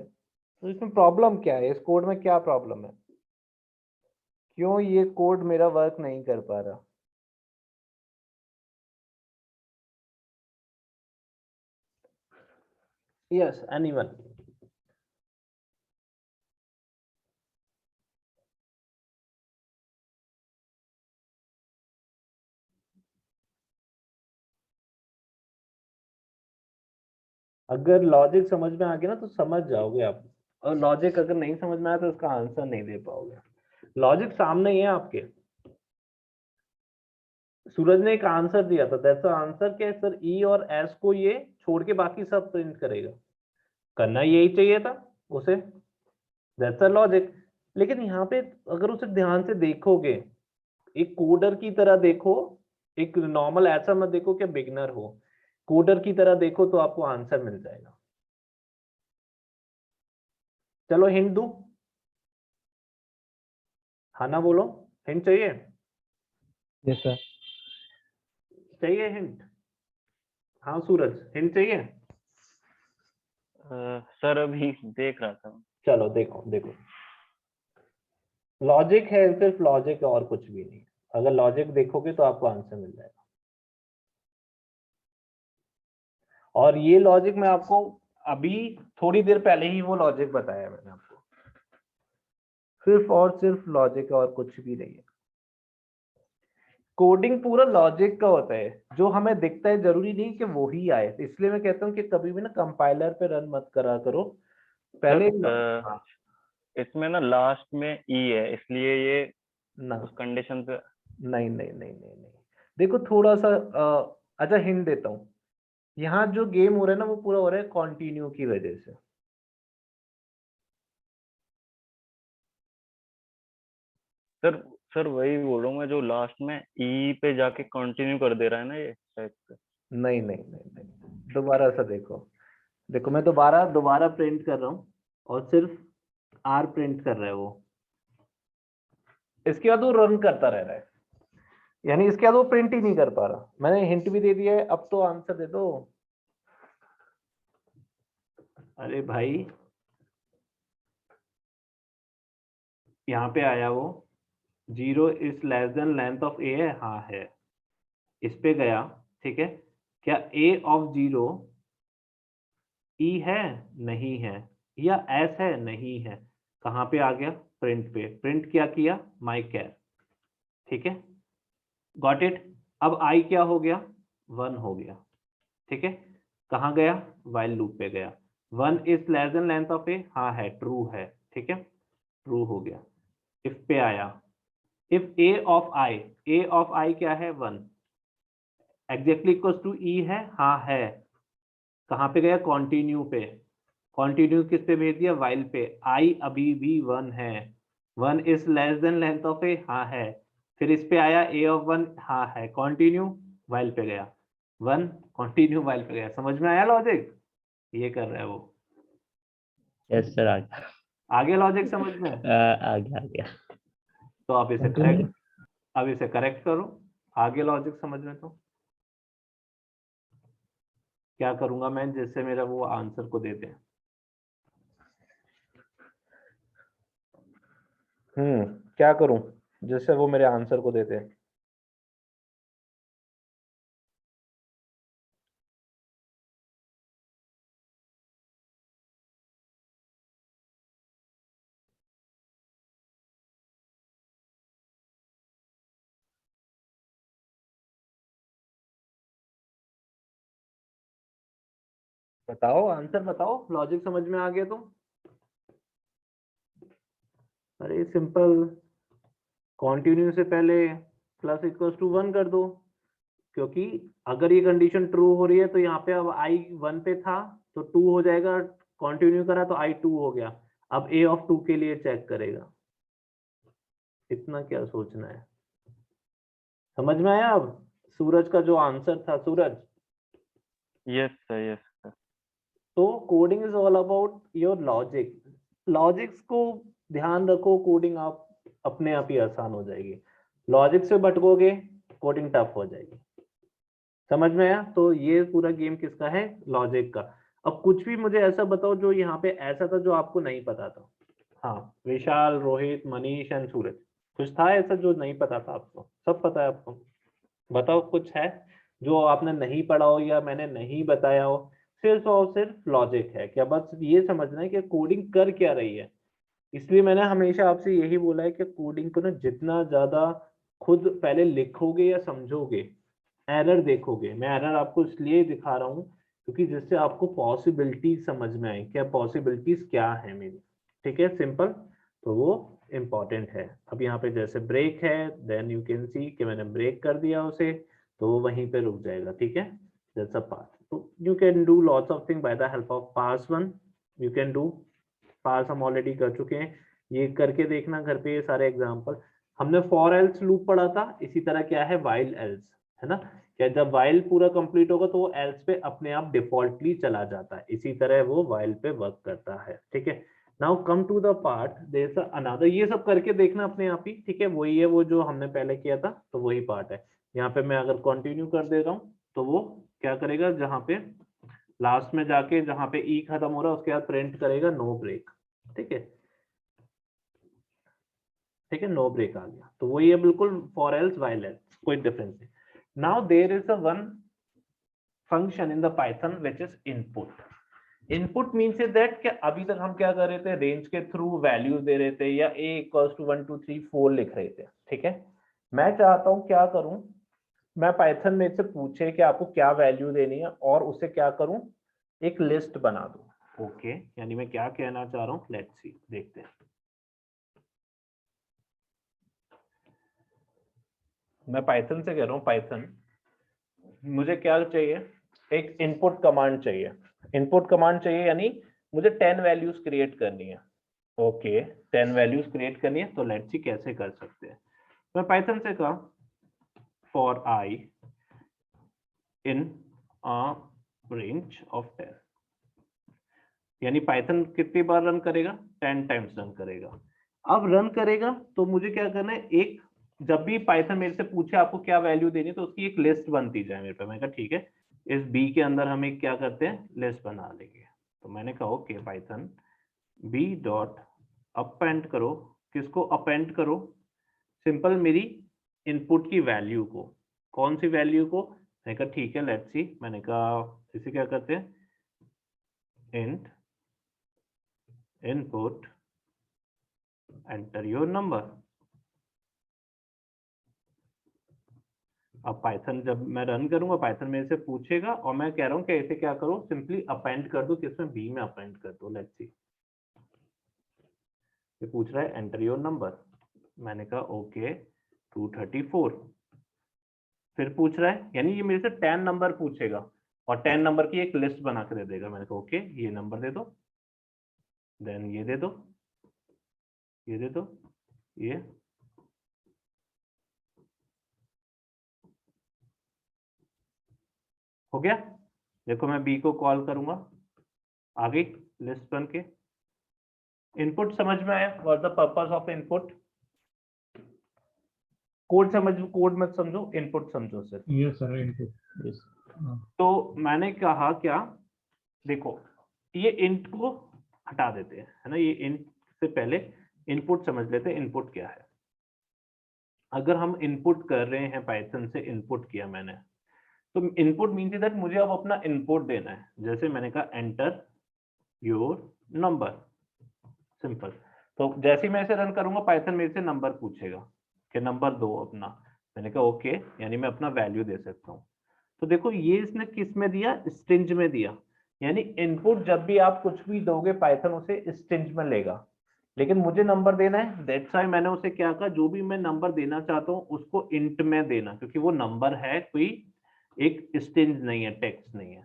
तो इसमें प्रॉब्लम क्या है, इस कोड में क्या प्रॉब्लम है? क्यों ये कोड मेरा वर्क नहीं कर पा रहा? Yes, anyone. अगर लॉजिक समझ में आ गया ना तो समझ जाओगे आप, और लॉजिक अगर नहीं समझ में आया तो उसका आंसर नहीं दे पाओगे। लॉजिक सामने ही है आपके। सूरज ने एक आंसर दिया था, दैट्स आंसर क्या है सर, ई और एस को ये छोड़ के बाकी सब प्रिंट करेगा। करना यही चाहिए था उसे, दैट्स लॉजिक। लेकिन यहाँ पे अगर उसे ध्यान से देखोगे, एक कोडर की तरह देखो, एक नॉर्मल ऐसा मत देखो कि बिगनर हो, कोडर की तरह देखो तो आपको आंसर मिल जाएगा। चलो हिंट दूं? हाँ ना बोलो, हिंट चाहिए? Yes sir. चाहिए हिंट? हाँ सूरज, हिंट चाहिए? सर अभी देख रहा था। चलो देखो देखो, लॉजिक है, सिर्फ लॉजिक है और कुछ भी नहीं। अगर लॉजिक देखोगे तो आपको आंसर मिल जाएगा। और ये लॉजिक मैं आपको अभी थोड़ी देर पहले ही वो लॉजिक बताया मैंने आपको, सिर्फ और सिर्फ लॉजिक और कुछ भी नहीं है। कोडिंग पूरा लॉजिक का होता है, जो हमें दिखता है जरूरी नहीं कि वो ही आए। इसलिए मैं कहता हूँ कि कभी भी ना कंपाइलर पे रन मत करा करो पहले। हाँ, इसमें ना लास्ट में ई है, इसलिए ये ना उस कंडीशन पे। नहीं नहीं नहीं नहीं नहीं, देखो थोड़ा सा अच्छा हिंट देता हूँ। यहाँ जो गेम हो रहा है ना वो पूरा हो रहा है कॉन्टिन्यू की वजह से। सर सर वही बोल रहा हूँ मैं, जो लास्ट में ई पे जाके कंटिन्यू कर दे रहा है ना ये शायद से। नहीं नहीं नहीं नहीं, दोबारा सा देखो, देखो मैं दोबारा दोबारा प्रिंट कर रहा हूँ और सिर्फ आर प्रिंट कर रहा है वो, इसके बाद वो रन करता रह रहा है, यानी इसके बाद वो प्रिंट ही नहीं कर पा रहा। मैंने हिंट भी दे दिया है, अब तो आंसर दे दो। अरे भाई यहाँ पे आया वो 0 is less than length of a है, हाँ है, इस पे गया, ठीक है, क्या ए ऑफ 0 ई है, नहीं है, या एस है, नहीं है, कहाँ पे आ गया, प्रिंट पे, प्रिंट क्या किया, माई कैर, ठीक है, गॉट इट। अब आई क्या हो गया, 1 हो गया, ठीक है, कहाँ गया, वाइल लूप पे गया, 1 is less than length of a, हाँ है, ट्रू है, ठीक है, ट्रू हो गया। इफ पे आया, if a of i, a of i क्या है, 1, एग्जैक्टली इक्वल्स टू ई है, हाँ है, कहाँ पे गया, कॉन्टिन्यू पे, कॉन्टिन्यू किस पे भेज दिया, वाइल पे, आई अभी भी 1 है, 1 is less than length of a, हाँ है, फिर इस पे आया ए ऑफ 1, हाँ है, कॉन्टिन्यू, वाइल पे गया, 1 कॉन्टिन्यू, वाइल पे गया। समझ में आया लॉजिक, ये कर रहा है वो, यस सर, आ गया। आगे लॉजिक समझ में। आ गया। तो आप इसे करेक्ट, अब इसे करेक्ट करो, आगे लॉजिक समझ में। तो क्या करूंगा मैं, जिससे मेरा वो आंसर को देते हैं, क्या करूं जिससे वो मेरे आंसर को देते हैं। बताओ आंसर बताओ, लॉजिक समझ में आ गया तो। अरे सिंपल, कॉन्टिन्यू से पहले प्लस इक्वल्स टू 1 कर दो, क्योंकि अगर ये कंडीशन ट्रू हो रही है तो यहाँ पे अब आई 1 पे था तो 2 हो जाएगा, कॉन्टिन्यू करा तो आई 2 हो गया, अब ए ऑफ 2 के लिए चेक करेगा। इतना क्या सोचना है, समझ में आया। अब सूरज का जो आंसर था, सूरज, यस सर, यस सर। तो coding is all about your logic, logics को ध्यान रखो, कोडिंग आप अपने आप ही आसान हो जाएगी, लॉजिक से भटकोगे कोडिंग टफ हो जाएगी। समझ में आया। तो ये पूरा गेम किसका है, लॉजिक का। अब कुछ भी मुझे ऐसा बताओ जो यहाँ पे ऐसा था जो आपको नहीं पता था। हाँ, विशाल, रोहित, मनीष एंड सूरज, कुछ था ऐसा जो नहीं पता था आपको, सब पता है आपको, बताओ कुछ है जो आपने नहीं पढ़ा हो या मैंने नहीं बताया हो। सिर्फ और सिर्फ लॉजिक है, क्या बस ये समझना है कि कोडिंग कर क्या रही है। इसलिए मैंने हमेशा आपसे यही बोला है कि कोडिंग को ना जितना ज्यादा खुद पहले लिखोगे या समझोगे, एरर देखोगे, मैं एरर आपको इसलिए दिखा रहा हूँ क्योंकि जिससे आपको पॉसिबिलिटीज समझ में आए, क्या पॉसिबिलिटीज क्या है मेरी, ठीक है, सिंपल। तो वो इम्पॉर्टेंट है। अब यहाँ पे जैसे ब्रेक है, देन यू कैन सी कि मैंने ब्रेक कर दिया उसे, तो वो वहीं पे रुक जाएगा, ठीक है, दैट्स अ पास। तो you can do lots of thing by the help of pass one, you can do pass, हम ऑलरेडी कर चुके हैं, ये करके देखना घर पे ये सारे एग्जांपल। हमने फॉर एल्स लूप पढ़ा था, इसी तरह क्या है, वाइल एल्स, है ना, क्या जब वाइल पूरा कंप्लीट होगा तो वो एल्स पे अपने आप डिफॉल्टली चला जाता है, इसी तरह वो वाइल पे वर्क करता है, ठीक है। Now come to the part there is another, ये सब करके देखना अपने आप ही, ठीक है, वही है वो जो हमने पहले किया था, तो वही पार्ट है। यहाँ पे मैं अगर कंटिन्यू कर दे रहा हूँ तो वो क्या करेगा, जहाँ पे लास्ट में जाके जहाँ पे ई खत्म हो रहा है उसके बाद प्रिंट करेगा नो ब्रेक, ठीक है, ठीक है, नो ब्रेक आ गया, तो वही है बिल्कुल फॉर एल्स वाइल एल्स, कोई डिफरेंस नहीं। Now there is a one function in the Python which is input. Input means is that कि अभी तक हम क्या कर रहे थे, रेंज के थ्रू वैल्यूज दे रहे थे या a इक्वल्स टू 1 2 3 4 लिख रहे थे, ठीक है। मैं चाहता हूं क्या करूं, मैं पाइथन में से पूछे कि आपको क्या वैल्यू देनी है और उसे क्या करूं, एक लिस्ट बना दूं, ओके, यानी मैं क्या कहना चाह रहा हूं, लेट्स सी, देखते हैं। मैं पाइथन से कह रहा हूं, पाइथन मुझे क्या चाहिए, एक इनपुट कमांड चाहिए। इनपुट कमांड चाहिए यानी मुझे 10 वैल्यूज क्रिएट करनी है। ओके 10 वैल्यूज क्रिएट करनी है, तो लेट्स सी कैसे कर सकते हैं। मैं पाइथन से कहा for I in a range of 10, यानी पाइथन कितनी बार रन करेगा, 10 टाइम्स रन करेगा। अब रन करेगा तो मुझे क्या करना है, एक जब भी पाइथन मेरे से पूछे आपको क्या वैल्यू देनी है तो उसकी एक लिस्ट बनती जाए मेरे पे। मैं कहा ठीक है, इस बी के अंदर हम एक क्या करते हैं, लिस्ट बना लेंगे। तो मैंने कहा okay Python B dot append करो, किसको अपेंड करो, सिंपल मेरी इनपुट की वैल्यू को। कौन सी वैल्यू को, मैंने कहा ठीक है लेट्स सी, मैंने कहा इसे क्या करते हैं, int input enter your number. अब पाइथन जब मैं रन करूंगा पाइथन मेरे से पूछेगा और मैं कह रहा हूं कि इसे क्या करो, सिंपली अपेंड कर दो, किसमें, बी में अपेंड कर दो। लेट्स सी, ये पूछ रहा है एंटर योर नंबर, मैंने कहा ओके 234। फिर पूछ रहा है, यानी ये मेरे से 10 नंबर पूछेगा और 10 नंबर की एक लिस्ट बना के दे देगा। मैंने कहा ओके ये नंबर दे दो, देन ये दे दो, ये दे दो, ये हो गया। देखो मैं बी को कॉल करूंगा, आ गई लिस्ट बन के। इनपुट समझ में आया, what the purpose of input. Code समझ, कोड मत समझो, इनपुट समझो सिर्फ। Yes sir, input yes. तो मैंने कहा क्या, देखो ये इंट को हटा देते हैं, है ना, ये इंट से पहले इनपुट समझ लेते हैं, इनपुट क्या है। अगर हम इनपुट कर रहे हैं, पाइथन से इनपुट किया मैंने, तो इनपुट मीन्स दैट मुझे अब अपना इनपुट देना है। जैसे मैंने कहा एंटर योर नंबर, सिंपल। तो जैसे ही मैं इसे रन करूंगा पाइथन मेरे से नंबर पूछेगा कि नंबर दो अपना। मैंने कहा ओके, यानी मैं अपना वैल्यू दे सकता हूँ। तो देखो ये इसने किस में दिया, स्ट्रिंग में दिया। यानी इनपुट जब भी आप कुछ भी दोगे पाइथन उसे स्ट्रिंग में लेगा, लेकिन मुझे नंबर देना है, दैट्स व्हाई मैंने उसे क्या कहा, जो भी मैं नंबर देना चाहता हूँ उसको इंट में देना, क्योंकि वो नंबर है, कोई एक स्ट्रिंग नहीं है, टेक्स्ट नहीं है।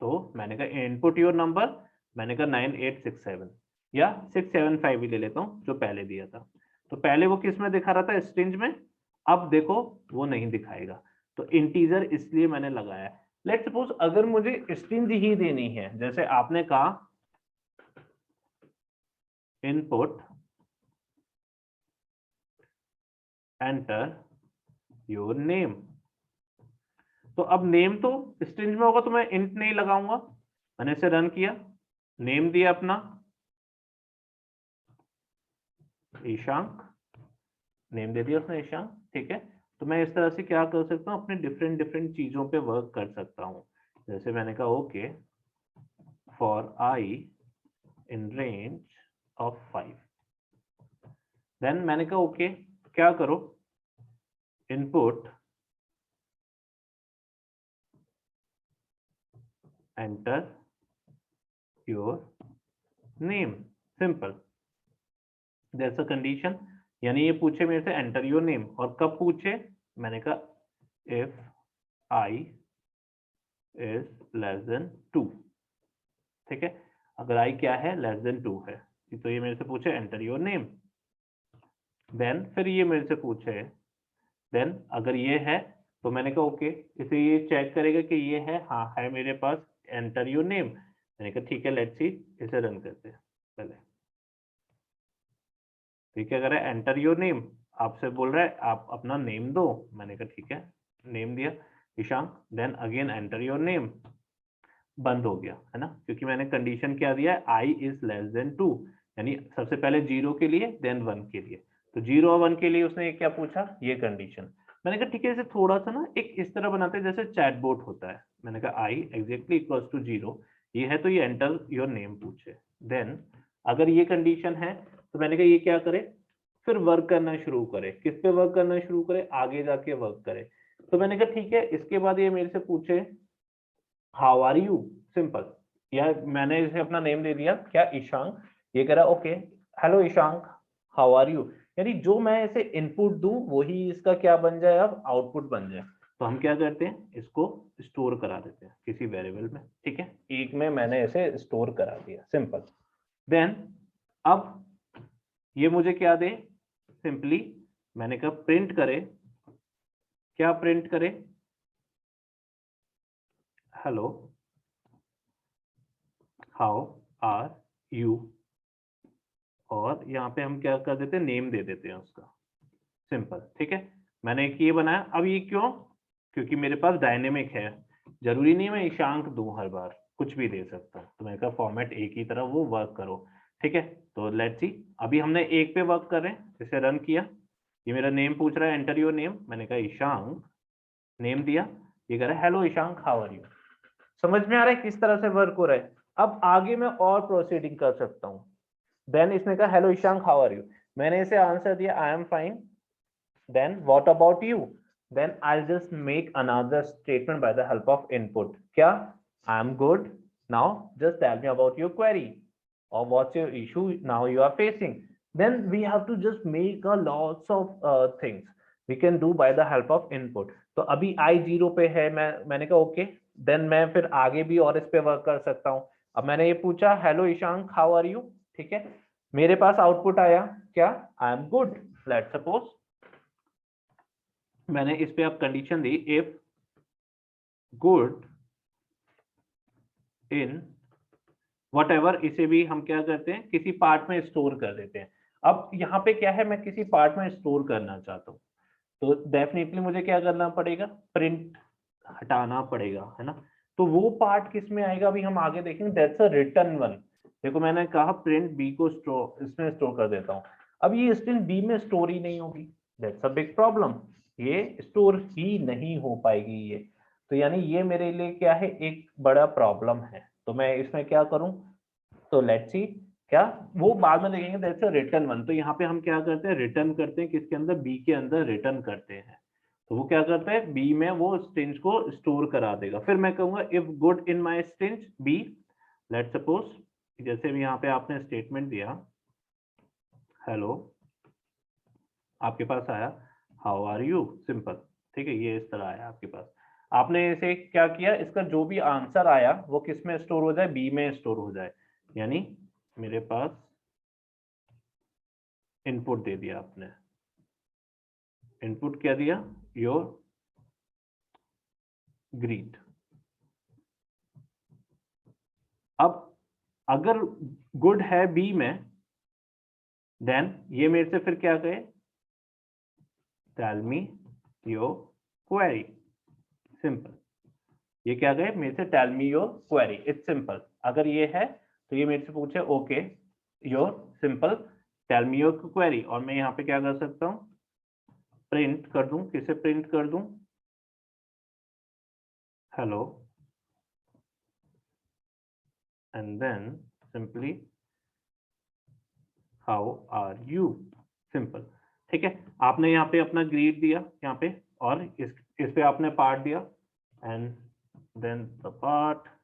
तो मैंने कहा इनपुट योर नंबर, मैंने कहा 9867 या 675 ही ले लेता हूँ जो पहले दिया था। तो पहले वो किस में दिखा रहा था, स्ट्रिंग में, अब देखो वो नहीं दिखाएगा, तो इंटीजर इसलिए मैंने लगाया। लेट्स सपोज अगर मुझे स्ट्रिंग ही देनी है, जैसे आपने कहा इनपुट एंटर योर नेम, तो अब नेम तो स्ट्रिंग में होगा तो मैं इंट नहीं लगाऊंगा। मैंने इसे रन किया, नेम दिया अपना ईशांक, नेम दे दिया उसने ईशांक, ठीक है। तो मैं इस तरह से क्या कर सकता हूँ, अपने डिफरेंट डिफरेंट चीजों पे वर्क कर सकता हूँ। जैसे मैंने कहा okay for I in range of 5, then मैंने कहा ओके क्या करो, input enter your name, simple, that's a condition. यानी ये पूछे मेरे से एंटर योर नेम, और कब पूछे, मैंने कहा if I is less then 2, ठीक है। अगर आई क्या है, लेस देन 2 है, तो ये मेरे से पूछे एंटर योर नेम। देन फिर ये मेरे से पूछे, देन अगर ये है तो मैंने कहा ओके, इसे ये चेक करेगा कि ये है, हाँ है मेरे पास, एंटर योर नेम। मैंने कहा ठीक है लेट्स सी, इसे रन करते हैं पहले। ठीक है, अगर है एंटर योर नेम, आपसे बोल रहा है आप अपना नेम दो, मैंने कहा ठीक है नेम दिया Ishank, then again enter your name, बंद हो गया, है ना, क्योंकि मैंने कंडीशन क्या दिया है, आई इज लेस देन 2, यानी सबसे पहले 0 के लिए देन 1 के लिए। तो 0 और 1 के लिए उसने क्या पूछा, ये कंडीशन। मैंने कहा ठीक है, इसे थोड़ा सा ना एक इस तरह बनाते हैं जैसे चैटबॉट होता है। मैंने कहा आई एग्जैक्टली इक्वल्स टू 0, ये है तो ये एंटर योर नेम पूछे। देन अगर ये कंडीशन है तो मैंने कहा ये क्या करे, फिर वर्क करना शुरू करे। किस पे वर्क करना शुरू करे, आगे जाके वर्क करे। तो मैंने कहा ठीक है, इसके बाद ये मेरे से पूछे हाउ आर यू, सिंपल, या मैंने इसे अपना नेम दे दिया क्या, ईशांक। ये कह रहा okay hello Ishank how are you, यानी जो मैं इसे इनपुट दूं वही इसका क्या बन जाए, अब आउटपुट बन जाए। तो हम क्या करते हैं, इसको स्टोर करा देते हैं किसी वेरिएबल में, ठीक है। एक में मैंने इसे स्टोर करा दिया, सिंपल। देन अब ये मुझे क्या दे, सिंपली मैंने कहा प्रिंट करे, क्या प्रिंट करे, हेलो हाउ आर यू, और यहाँ पे हम क्या कर देते हैं, नेम दे देते हैं उसका, सिंपल, ठीक है। मैंने एक ये बनाया। अब ये क्यों, क्योंकि मेरे पास डायनेमिक है, जरूरी नहीं मैं ईशांक दूं हर बार, कुछ भी दे सकता हूँ। तो मैंने कहा फॉर्मेट एक ही तरह वो वर्क करो, ठीक है। तो लेट्स सी, अभी हमने एक पे वर्क कर रहे हैं, इसे रन किया, ये मेरा नेम पूछ रहा है, एंटर योर नेम, मैंने कहा ईशांक, नेम दिया, ये कह रहा है hello Ishank how are you. समझ में आ रहा है किस तरह से वर्क हो रहा है। अब आगे मैं और प्रोसीडिंग कर सकता हूँ। देन इसने कहा hello Ishank how are you, मैंने इसे आंसर दिया I am fine. Then what about you? Then I'll just make another statement by the help of input. क्या? I am good. Now just tell me about your query or what's your issue now you are facing. Then we have to just make a lots of things we can do by the help of input. तो अभी I 0 पे है, मैंने कहा okay, then मैं फिर आगे भी और इस पे वर्क कर सकता हूँ। अब मैंने ये पूछा hello Ishank how are you, ठीक है, मेरे पास आउटपुट आया क्या, I am good. Let's suppose मैंने इस पे अब कंडीशन दी, इफ गुड इन व्हाटएवर, इसे भी हम क्या करते हैं, किसी पार्ट में स्टोर कर देते हैं। अब यहाँ पे क्या है, मैं किसी पार्ट में स्टोर करना चाहता हूँ, तो डेफिनेटली मुझे क्या करना पड़ेगा, प्रिंट हटाना पड़ेगा, है ना। तो वो पार्ट किस में आएगा, अभी हम आगे देखेंगे, दैट्स अ रिटर्न वन। देखो मैंने कहा प्रिंट बी को स्टोर, इसमें स्टोर कर देता हूँ। अब ये स्ट्रिंग बी में स्टोर ही नहीं होगी, दैट्स अ बिग प्रॉब्लम, ये स्टोर ही नहीं हो पाएगी ये। तो यानी ये मेरे लिए क्या है, एक बड़ा प्रॉब्लम है। तो मैं इसमें क्या करूं, तो लेट्स सी, क्या वो बाद में देखेंगे, दैट्स अ रिटर्न वन। तो यहाँ पे हम क्या करते हैं, रिटर्न करते हैं किसके अंदर, बी के अंदर रिटर्न करते हैं। तो वो क्या करता है, बी में वो स्ट्रिंग को स्टोर करा देगा। फिर मैं कहूंगा if good in my string B, let's suppose जैसे भी यहाँ पे आपने स्टेटमेंट दिया हेलो, आपके पास आया हाउ आर यू, सिंपल, ठीक है, ये इस तरह आया आपके पास। आपने इसे क्या किया, इसका जो भी आंसर आया वो किस में स्टोर हो जाए, बी में स्टोर हो जाए। यानी मेरे पास इनपुट दे दिया आपने, इनपुट क्या दिया, योर ग्रीट। अब अगर गुड है बी में, देन ये मेरे से फिर क्या कहे, tell me your query, simple. ये क्या कहे मेरे से, tell me your query, it's simple. अगर ये है तो ये मेरे से पूछे okay your simple tell me your query, और मैं यहाँ पे क्या कर सकता हूँ, प्रिंट कर दूं, किसे प्रिंट कर दूं, hello, and then simply how are you, simple, ठीक है। आपने यहाँ पे अपना ग्रीट दिया यहाँ पे, और इस पे आपने पार्ट दिया, एंड देन द पार्ट,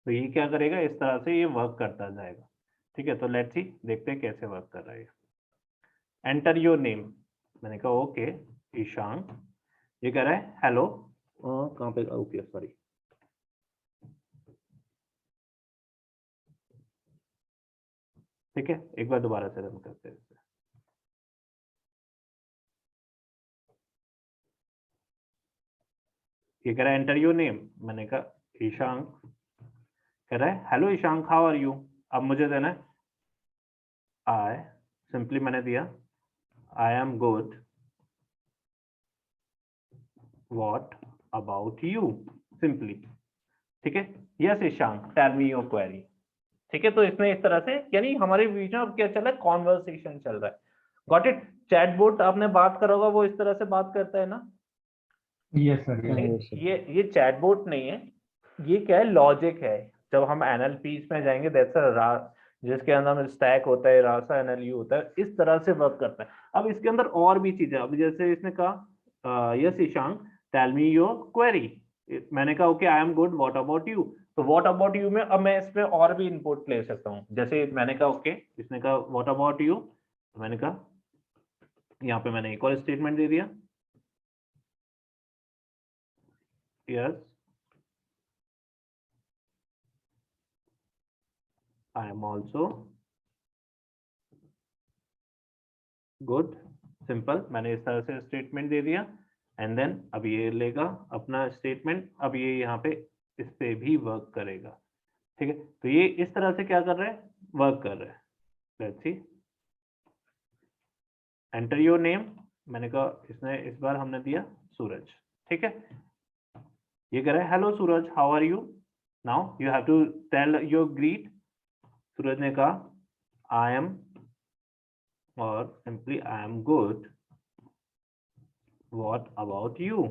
तो ये क्या करेगा, इस तरह से ये वर्क करता जाएगा, ठीक है। तो लेट्स सी, देखते हैं कैसे वर्क कर रहा है। एंटर योर नेम, मैंने कहा ओके ईशांक, ये कह रहा है हेलो, कहाँ पे, ओके सॉरी, ठीक है, एक बार दोबारा से रन करते हैं। ये कह रहा है एंटर योर नेम, मैंने कहा ईशांक, कह रहा है hello Ishank how are you. अब मुझे देना है आई, सिंपली मैंने दिया I am good, what about you, simply, ठीक है, yes Ishank tell me your query, ठीक है। तो इसमें इस तरह से, यानी हमारे बीच में अब क्या चल रहा है, कॉन्वर्सेशन चल रहा है। Got it. चैटबॉट आपने बात करा होगा, वो इस तरह से बात करता है ना। Yes sir. ये चैटबॉट नहीं है, ये क्या है, लॉजिक है। जब हम एनएलपी में जाएंगे, दैट्स अ जिसके अंदर स्टैक होता है, रासा एनएलयू होता है, इस तरह से वर्क करता है। अब इसके अंदर और भी चीजें, अब जैसे इसने कहा yes Ishank tell me your query, मैंने कहा okay I am good what about you, तो व्हाट अबाउट यू में अब मैं इसमें और भी इनपुट ले सकता हूँ। जैसे मैंने कहा ओके, इसने कहा व्हाट अबाउट यू, मैंने कहा यहाँ पे मैंने एक और स्टेटमेंट दे दिया yes I am also good, simple, मैंने इस तरह से स्टेटमेंट दे दिया। एंड देन अब ये लेगा अपना स्टेटमेंट, अब ये यहाँ पे इस पे भी वर्क करेगा, ठीक है। तो ये इस तरह से क्या कर रहा है, वर्क कर रहा है। Let's see, enter your name, मैंने कहा इसने इस बार हमने दिया सूरज, ठीक है। ये कह रहा है hello Suraj how are you, now you have to tell your greet. Suraj ने कहा आई एम और simply I am good what about you,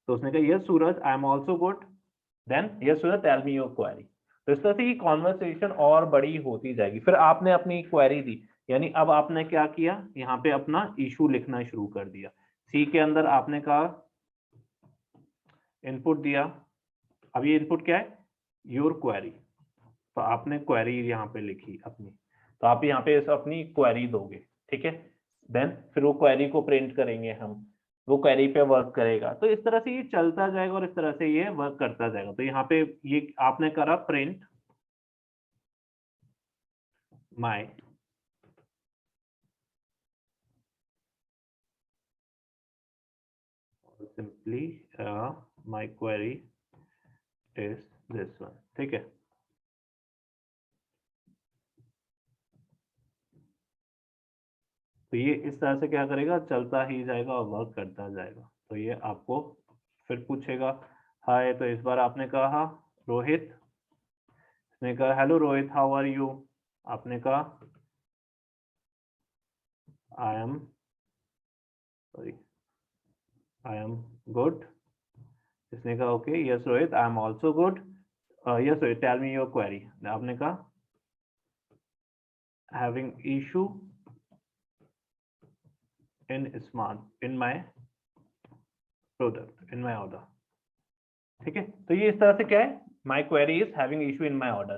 तो उसने कहा yes Suraj I am also good, then yes Suraj tell me your query. तो इस तरह से ये कॉन्वर्सेशन और बड़ी होती जाएगी। फिर आपने अपनी क्वेरी दी, यानी अब आपने क्या किया, यहाँ पे अपना इशू लिखना शुरू कर दिया। सी के अंदर आपने कहा इनपुट दिया, अब ये इनपुट क्या है, योर क्वेरी, तो आपने क्वेरी यहाँ पे लिखी अपनी, तो आप यहाँ पे अपनी क्वेरी दोगे, ठीक है। देन फिर वो क्वेरी को प्रिंट करेंगे हम, वो क्वेरी पे वर्क करेगा। तो इस तरह से ये चलता जाएगा और इस तरह से ये वर्क करता जाएगा। तो यहाँ पे ये आपने करा print my simply my query is this one, ठीक है। तो ये इस तरह से क्या करेगा, चलता ही जाएगा और वर्क करता जाएगा। तो ये आपको फिर पूछेगा हाय, तो इस बार आपने कहा रोहित, इसने कहा hello Rohit how are you, आपने कहा I am sorry I am good, इसने कहा okay yes Rohit I am also good, yes Rohit tell me your query, आपने कहा having issue in my product in my order, ठीक है। तो ये इस तरह से क्या है, my query is having issue in my order।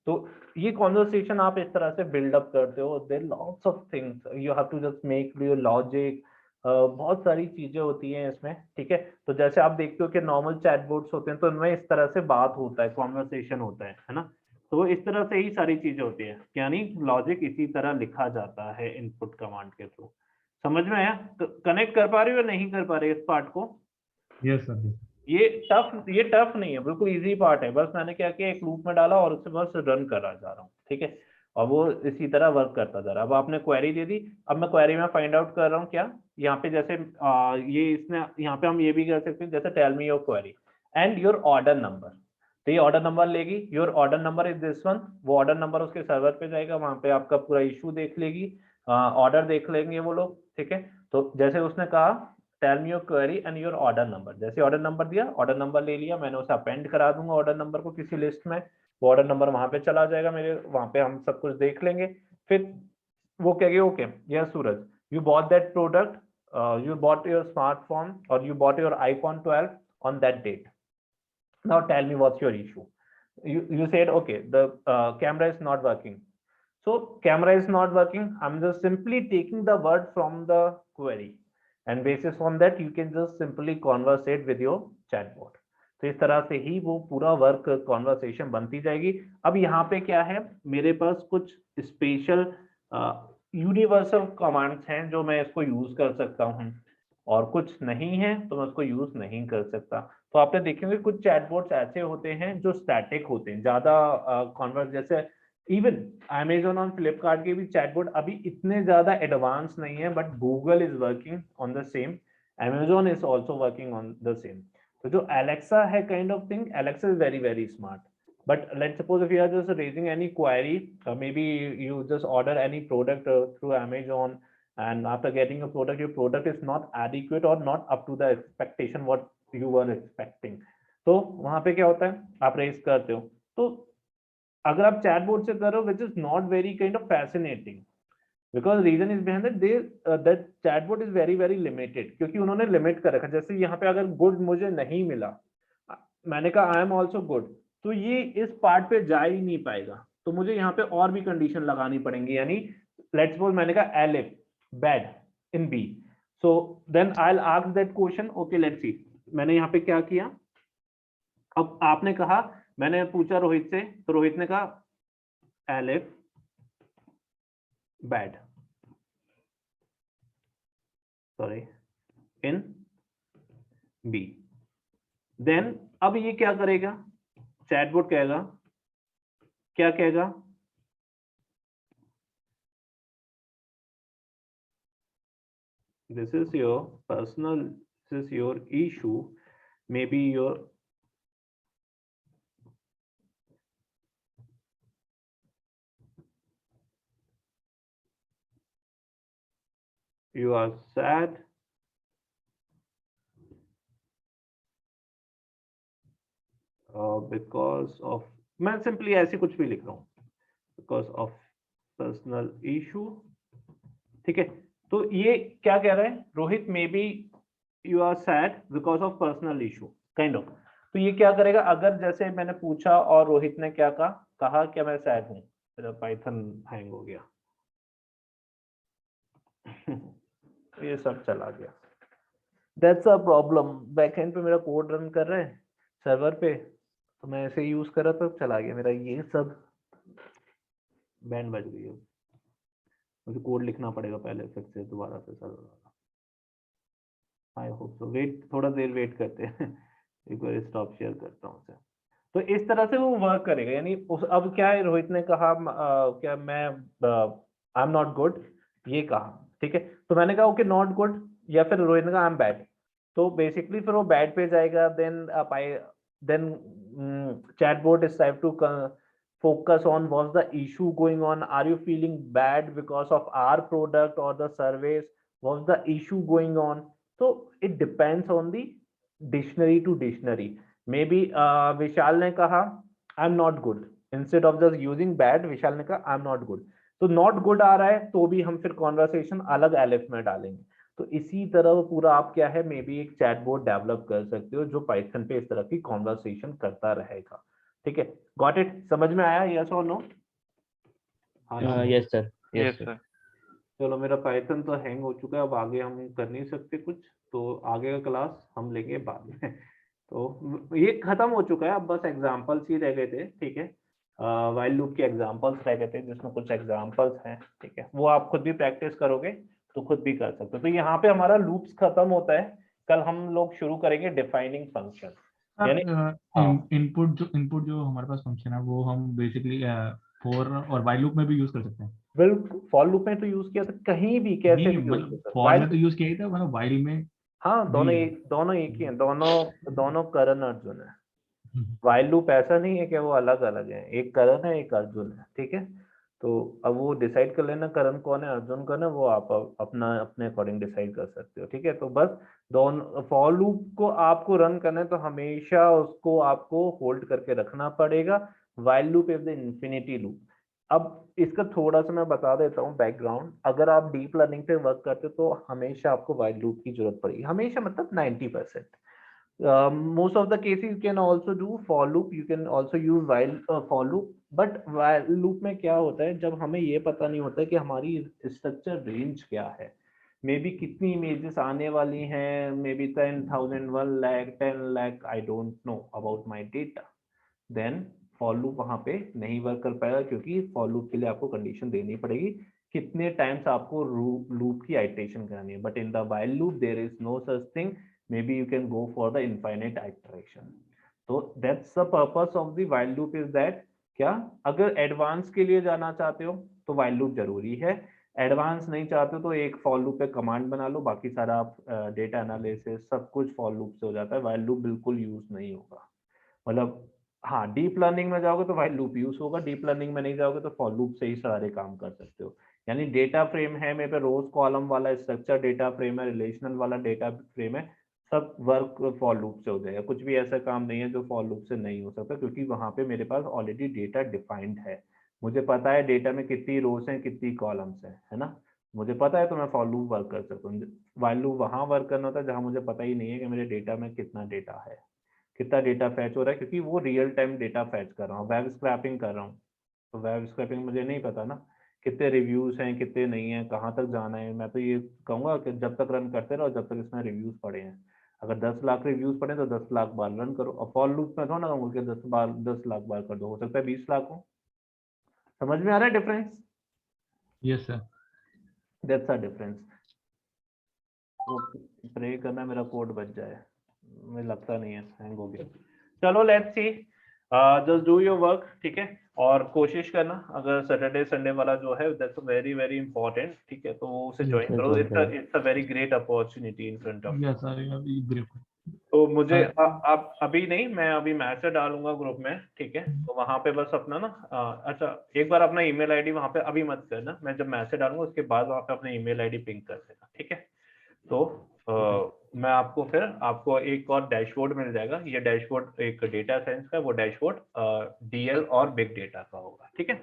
तो ये कॉन्वर्सेशन आप इस तरह से बिल्डअप करते हो, there lots of things you have to just make your logic, बहुत सारी चीजें होती हैं इसमें, ठीक है। तो जैसे आप देखते हो कि नॉर्मल चैटबॉट्स होते हैं तो उनमें इस तरह से बात होता है, कॉन्वर्सेशन होता है ना। तो इस तरह से ही सारी चीजें होती है, यानी लॉजिक इसी तरह लिखा जाता है इनपुट कमांड के थ्रू। समझ में आया, कनेक्ट कर पा रहे हो या नहीं कर पा रहे इस पार्ट को? Yes sir. ये टफ नहीं है, बिल्कुल इजी पार्ट है। बस मैंने क्या किया, एक लूप में डाला और उससे बस रन करा जा रहा हूँ, ठीक है। और वो इसी तरह वर्क करता जा रहा है। अब आपने क्वेरी दे दी, अब मैं क्वेरी में फाइंड आउट कर रहा हूँ क्या, यहाँ पे जैसे ये इसने यहाँ पे हम ये भी कर सकते हैं, जैसे tell me your query and your order number. तो ये ऑर्डर नंबर लेगी, your order number is this one, वो ऑर्डर नंबर उसके सर्वर पे जाएगा, वहां पे आपका पूरा इशू देख लेगी, ऑर्डर देख लेंगे वो लोग, ठीक है। तो जैसे उसने कहा tell me your query and your order number, जैसे ऑर्डर नंबर दिया, ऑर्डर नंबर ले लिया मैंने, उसे अपेंड करा दूंगा ऑर्डर नंबर को किसी लिस्ट में, वो ऑर्डर नंबर वहां पे चला जाएगा मेरे, वहां पे हम सब कुछ देख लेंगे। फिर वो कहेगी okay yes Suraj you bought that product, you bought your smartphone or you bought your iPhone 12 on that date. Now tell me what's your issue. You said okay the camera is not working. So camera is not working, I'm just simply taking the word from the query and basis on that you can just simply conversate with your chatbot. तो इस तरह से ही वो पूरा work conversation बनती जाएगी। अब यहाँ पे क्या है, मेरे पास कुछ स्पेशल यूनिवर्सल कमांड्स हैं जो मैं इसको यूज कर सकता हूँ, और कुछ नहीं है तो मैं उसको यूज नहीं कर सकता। तो आपने देखेंगे कुछ चैटबॉट्स ऐसे होते हैं जो स्टैटिक होते हैं, ज्यादा कॉन्वर्स, जैसे इवन अमेजोन और फ्लिपकार्ट के भी चैटबॉट अभी इतने ज्यादा एडवांस नहीं है, but Google is working on the same, Amazon is also working on the same. तो जो एलेक्सा है kind of thing, Alexa is very very smart. But let's suppose if you are just raising any query, maybe you just order any product through Amazon, and after getting a product, your product is not adequate or not up to the expectation what you were expecting. तो वहां पे क्या होता है, आप raise करते हो, तो अगर आप चैटबॉट से कर रहे हो which is not very kind of fascinating, because reason is behind that chatbot is very very limited, क्योंकि उन्होंने लिमिट कर रखा। जैसे यहाँ पे अगर गुड मुझे नहीं मिला, मैंने कहा आई एम ऑल्सो गुड, तो ये इस पार्ट पे जा ही नहीं पाएगा, तो मुझे यहाँ पे और भी कंडीशन लगानी पड़ेंगी। यानी लेट्स सपोज मैंने कहा elif bad in b, so then I will ask that question, okay let's see मैंने यहाँ पे क्या किया। अब आपने कहा, मैंने पूछा रोहित से, तो रोहित ने कहा elif bad, sorry in b. Then अब ये क्या करेगा, चैटबॉट कहेगा, क्या कहेगा, this is your personal, this is your issue, maybe you are sad because of, मैं सिंपली ऐसे कुछ भी लिख रहा हूँ, because of personal issue, ठीक है। तो ये क्या कह रहा है Rohit, maybe you are sad because of personal issue kind of. तो ये क्या करेगा, अगर जैसे मैंने पूछा और रोहित ने क्या कहा क्या मैं सैड हूँ, मेरा पाइथन हैंग हो गया ये सब चला गया, दैट्स अ प्रॉब्लम। बैकएंड पे मेरा कोड रन कर रहा है सर्वर पे, तो मैं ऐसे यूज कर रहा था, चला गया मेरा ये सब, बैंड बज गई है। मुझे कोड लिखना पड़ेगा पहले फिर से दोबारा से सर्वर वाला। आई होप सो, वेट थोड़ा देर वेट करते हैं एक बार स्टॉप शेयर करता हूँ उसे। तो इस तरह से वो वर्क करेगा। यानी अब क्या है, रोहित ने कहा क्या मैं आई एम नॉट गुड, ये कहा, ठीक है। तो मैंने कहा ओके नॉट गुड, या फिर रोहित ने कहा आई एम बैड, तो बेसिकली फिर वो बैड पे जाएगा। Then chatbot is type to focus on what's the issue going on, are you feeling bad because of our product or the service, what's the issue going on. So it depends on the dictionary to dictionary. Maybe Vishal ने कहा I'm not good, instead of just using bad विशाल ने कहा I'm not good, तो not good आ रहा है तो भी हम फिर कॉन्वर्सेशन अलग एलिफ में डालेंगे। तो इसी तरह पूरा आप क्या है, मे बी एक चैटबॉट डेवलप कर सकते हो जो पाइथन पे इस तरह की कॉन्वर्सेशन करता रहेगा, ठीक है। गॉट इट, समझ में आया, यस और no? Yes sir, yes yes sir. Sir. चलो मेरा पाइथन तो हैंग हो चुका है, अब आगे हम कर नहीं सकते कुछ, तो आगे का क्लास हम लेंगे बाद में तो ये खत्म हो चुका है, अब बस एग्जांपल्स ही रह गए थे, ठीक है। व्हाइल लूप के एग्जांपल्स रह गए थे, जिसमें कुछ एग्जांपल्स हैं, ठीक है, वो आप खुद भी प्रैक्टिस करोगे तो खुद भी कर सकते हो। तो यहाँ पे हमारा लूप्स खत्म होता है, कल हम लोग शुरू करेंगे डिफाइनिंग फंक्शन। यानी इनपुट जो हमारे पास फंक्शन है वो हम बेसिकली फॉर और व्हाइल लूप में भी यूज कर सकते हैं। बिल्कुल, फॉर लूप में तो यूज किया था, कहीं भी कैसे नहीं, भी यूज मतलब कर सकते फॉर में तो यूज किया ही था, मतलब व्हाइल में हाँ, दोनों भी है। एक ही हैं, दोनों करण अर्जुन है। व्हाइल लूप ऐसा नहीं है कि वो अलग अलग है, एक करण है एक अर्जुन है, ठीक है। तो अब वो डिसाइड कर लेना करण कौन है अर्जुन कौन है, वो आप अपना अपने अकॉर्डिंग डिसाइड कर सकते हो, ठीक है। तो बस दोनों फॉर लूप को आपको रन करना है तो हमेशा उसको आपको होल्ड करके रखना पड़ेगा। While loop is the infinity loop. अब इसका थोड़ा सा मैं बता देता हूँ बैकग्राउंड। अगर आप डीप लर्निंग पे वर्क करते हो तो हमेशा आपको व्हाइल लूप की जरूरत पड़ेगी, हमेशा मतलब 90%। most of the cases you can also do for loop, you can also use while for loop, but while loop में क्या होता है, जब हमें ये पता नहीं होता है कि हमारी स्ट्रक्चर रेंज क्या है, मे बी कितनी इमेजेस आने वाली हैं, maybe 10,000, 1 lakh, 10 lakh, I don't know about my data, then for loop वहां पे नहीं वर्क कर पाएगा, क्योंकि फॉर लूप के लिए आपको कंडीशन देनी पड़ेगी कितने टाइम्स आपको लूप की आइटरेशन करनी है। But in the while loop there is no such thing, maybe you can go for the infinite iteration. So that's the purpose of the while loop is that क्या अगर advance के लिए जाना चाहते हो तो while loop जरूरी है, एडवांस नहीं चाहते हो तो एक for loop पे कमांड बना लो, बाकी सारा आप डेटा एनालिसिस सब कुछ for loop से हो जाता है, while loop बिल्कुल यूज नहीं होगा। मतलब हाँ, डीप लर्निंग में जाओगे तो while loop यूज होगा, डीप लर्निंग में नहीं जाओगे तो for loop से ही सारे काम कर सकते हो। यानी डेटा फ्रेम है मेरे पे, रोज कॉलम वाला स्ट्रक्चर डेटा फ्रेम है, रिलेशनल वाला डेटा फ्रेम है, सब वर्क फॉर लूप से हो जाएगा। कुछ भी ऐसा काम नहीं है जो फॉर लूप से नहीं हो सकता, क्योंकि वहां पे मेरे पास ऑलरेडी डेटा डिफाइंड है। मुझे पता है डेटा में कितनी रोज हैं कितनी कॉलम्स हैं, है ना, मुझे पता है, तो मैं फॉर लूप वर्क कर सकता हूँ। व्हाइल लूप वहां वर्क करना होता है जहां मुझे पता ही नहीं है कि मेरे डेटा में कितना डेटा है, कितना डेटा फैच हो रहा है, क्योंकि वो रियल टाइम डेटा फैच कर रहा हूँ, वेब स्क्रैपिंग कर रहा हूँ। तो वेब स्क्रैपिंग मुझे नहीं पता ना कितने रिव्यूज हैं कितने नहीं है, कहाँ तक जाना है। मैं तो ये कहूंगा कि जब तक रन करते रहो जब तक इसमें रिव्यूज पड़े हैं। अगर 10 लाख रिव्यूज पड़े तो 10 लाख बार रन करो। और फॉर लूप में थोड़ा ना कहूँगा कि 10 लाख बार कर दो, हो सकता है 20 लाख हो। समझ में आ रहा है difference? Yes sir. That's a difference. Pray करना मेरा कोड बच जाए, मुझे लगता नहीं है हैंग हो गया। चलो let's C, just do your work, ठीक है। और कोशिश करना अगर सैटरडे संडे वाला जो है दैट्स वेरी वेरी इंपॉर्टेंट, ठीक है, तो वो उसे ज्वाइन करो। It's a very great opportunity in front of. Yes sir, बिल्कुल। तो मुझे आप अभी नहीं, मैं अभी मैसेज डालूंगा ग्रुप में, ठीक है, तो वहां पे बस अपना ना अच्छा एक बार अपना ईमेल आईडी वहां पे अभी मत करना, मैं जब मैसेज डालूंगा उसके बाद वहां पे अपना ईमेल आईडी पिंग कर देना, ठीक है। तो मैं आपको फिर आपको एक और डैशबोर्ड मिल जाएगा। ये डैशबोर्ड एक डेटा साइंस का, वो डैशबोर्ड डीएल और बिग डेटा का होगा, ठीक है।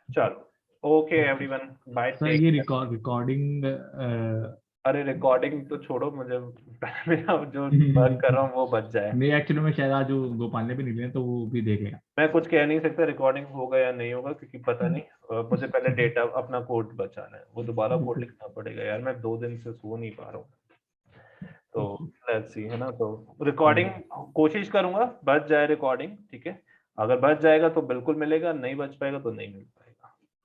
चलो ओके एवरीवन, बाय। सर ये रिकॉर्डिंग अरे रिकॉर्डिंग तो छोड़ो, मुझे मेरा जो वर्क कर रहा हूँ वो बच जाए। नहीं, एक्चुअली में शायद आज वो गोपाल ने भी निकले तो वो भी देख लेगा। मैं कुछ कह नहीं सकता रिकॉर्डिंग होगा या नहीं होगा, क्योंकि पता नहीं। मुझे पहले डेटा अपना कोड बचाना है, वो दोबारा कोड लिखना पड़ेगा यार, मैं 2 दिन से सो नहीं पा रहा हूँ। तो लेट्स सी, है ना। तो रिकॉर्डिंग कोशिश करूंगा बच जाए रिकॉर्डिंग, ठीक है। अगर बच जाएगा तो बिल्कुल मिलेगा, नहीं बच पाएगा तो नहीं मिल पाएगा।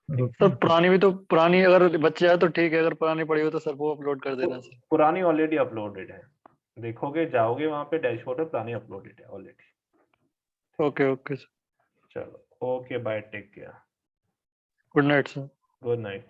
सर पुरानी अगर बच जाए तो ठीक है, अगर पुरानी पड़ी हो तो सर वो अपलोड कर देना सर। पुरानी ऑलरेडी अपलोडेड है, देखोगे जाओगे वहां पे डैशबोर्ड पे, पुरानी अपलोडेड है ऑलरेडी। Okay okay sir. चलो okay bye, take care, good night sir. Good night.